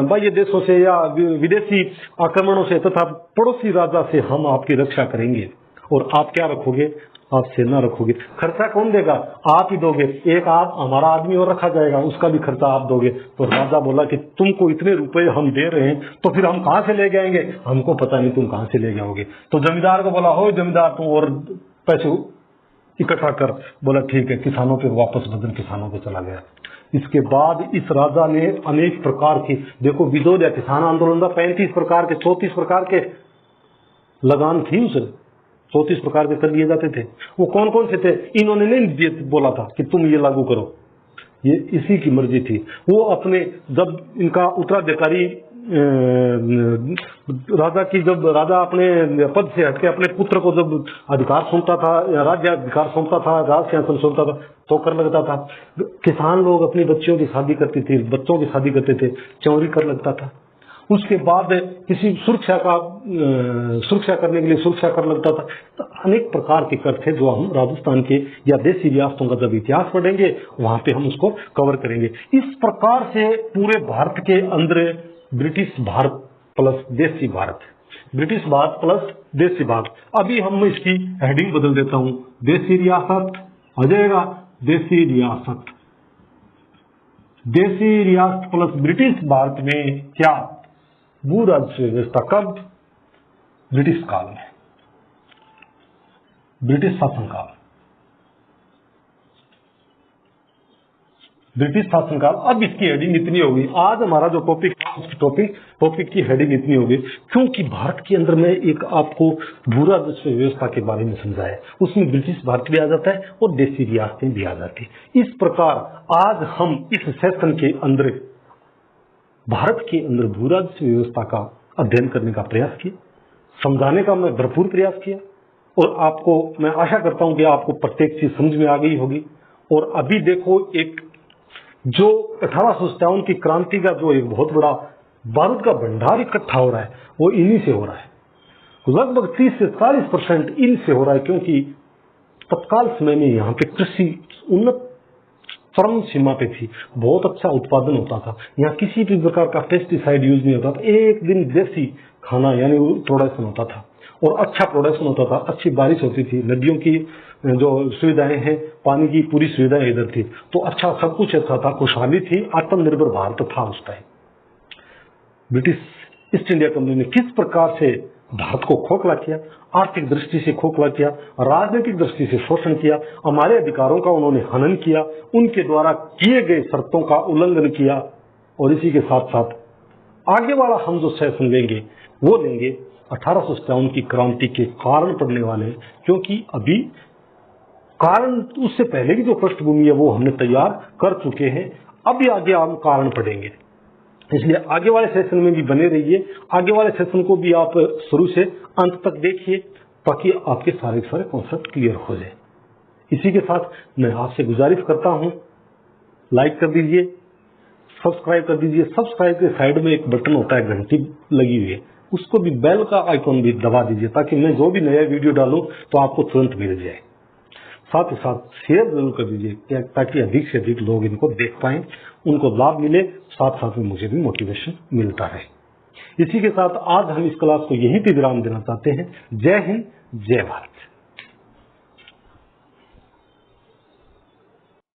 बाह्य देशों से या विदेशी आक्रमणों से तथा पड़ोसी राजा से हम आपकी रक्षा करेंगे। और आप क्या रखोगे? आप सेना रखोगे। खर्चा कौन देगा? आप ही दोगे। एक आप हमारा आदमी और रखा जाएगा, उसका भी खर्चा आप दोगे। तो राजा बोला कि तुमको इतने रुपए हम दे रहे हैं, तो फिर हम कहां से ले जाएंगे? हमको पता नहीं तुम कहां से ले जाओगे। तो जमींदार को बोला, हो जमींदार तुम और पैसे इकट्ठा कर। बोला ठीक है। किसानों पे वापस बदन किसानों पे चला गया। इसके बाद इस राजा ने अनेक प्रकार की, देखो विरोध किसान आंदोलन का 35 प्रकार के 34 प्रकार के लगान थी उसे, 34 प्रकार के कर लिए जाते थे। वो कौन कौन से थे? इन्होंने नहीं बोला था कि तुम ये लागू करो, ये इसी की मर्जी थी। वो अपने जब इनका उत्तराधिकारी राजा की, जब राजा अपने पद से हटके अपने पुत्र को जब अधिकार सौंपता था, राज्य अधिकार सौंपता था, राज सिंहासन सौंपता था, तो कर लगता था। किसान लोग अपनी बच्चियों की शादी करते थे, बच्चों की शादी करते थे, चौरी कर लगता था। उसके बाद किसी सुरक्षा करने के लिए सुरक्षा कर लगता था। तो अनेक प्रकार के कर थे जो हम राजस्थान के या देसी रियासतों का जब इतिहास पढ़ेंगे वहां पे हम उसको कवर करेंगे। इस प्रकार से पूरे भारत के अंदर ब्रिटिश भारत प्लस देसी भारत, ब्रिटिश भारत प्लस देसी भारत। अभी हम इसकी हेडिंग बदल देता हूं, देसी रियासत आ जाएगा, देसी रियासत, देसी रियासत प्लस ब्रिटिश भारत में क्या भू राज्य व्यवस्था। कब? ब्रिटिश काल में, ब्रिटिश शासनकाल, ब्रिटिश शासनकाल। अब इसकी हेडिंग इतनी होगी, आज हमारा जो टॉपिक है उस टॉपिक की हेडिंग इतनी होगी क्योंकि भारत के अंदर में एक आपको भू राजस्व व्यवस्था के बारे में समझाया, उसमें ब्रिटिश भारत भी आ जाता है और देसी रियासतें भी आ जाती है। इस प्रकार आज हम इस सेशन के अंदर भारत के अंदर भू राजस्व व्यवस्था का अध्ययन करने का प्रयास किया, समझाने का मैं भरपूर प्रयास किया और आपको मैं आशा करता हूं कि आपको प्रत्येक चीज समझ में आ गई होगी। और अभी देखो एक जो 1857 की क्रांति का जो एक बहुत बड़ा बारूद का भंडार इकट्ठा हो रहा है वो इन्हीं से हो रहा है। लगभग 30 से 40% इनसे हो रहा है क्योंकि तत्काल समय में यहाँ पे कृषि उन्नत चरम सीमा पे थी, बहुत अच्छा उत्पादन होता था, यहाँ किसी भी प्रकार का पेस्टिसाइड यूज नहीं होता था। एक दिन देसी खाना यानी प्रोडक्शन होता था और अच्छा प्रोडक्शन होता था, अच्छी बारिश होती थी, नदियों की जो सुविधाएं हैं, पानी की पूरी सुविधाएं इधर थी, तो अच्छा सब कुछ अच्छा था, खुशहाली थी, आत्मनिर्भर भारत था उस time. British east India company ने किस प्रकार से भारत को खोखला किया, आर्थिक दृष्टि से खोखला किया, राजनीतिक दृष्टि से शोषण किया, हमारे अधिकारों का उन्होंने हनन किया, उनके द्वारा किए गए शर्तों का उल्लंघन किया। और इसी के साथ साथ आगे वाला हम जो सेशन लेंगे वो लेंगे 1857 की क्रांति के कारण पड़ने वाले हैं, क्योंकि अभी कारण उससे पहले की जो पृष्ठभूमि है वो हमने तैयार कर चुके हैं, अभी आगे हम कारण पढ़ेंगे। इसलिए आगे वाले सेशन में भी बने रहिए, आगे वाले सेशन को भी आप शुरू से अंत तक देखिए ताकि आपके सारे कॉन्सेप्ट क्लियर हो जाए। इसी के साथ मैं आपसे गुजारिश करता हूं, लाइक कर दीजिए, सब्सक्राइब कर दीजिए। सब्सक्राइब के साइड में एक बटन होता है, घंटी लगी हुई है, उसको भी बेल का आइकॉन भी दबा दीजिए, ताकि मैं जो भी नया वीडियो डालूं तो आपको तुरंत मिल जाए। साथ ही साथ शेयर जरूर कर दीजिए, ताकि अधिक से अधिक लोग इनको देख पाएं, उनको लाभ मिले, साथ साथ में मुझे भी मोटिवेशन मिलता रहे। इसी के साथ आज हम इस क्लास को यहीं पे विराम देना चाहते हैं। जय हिंद, जय भारत।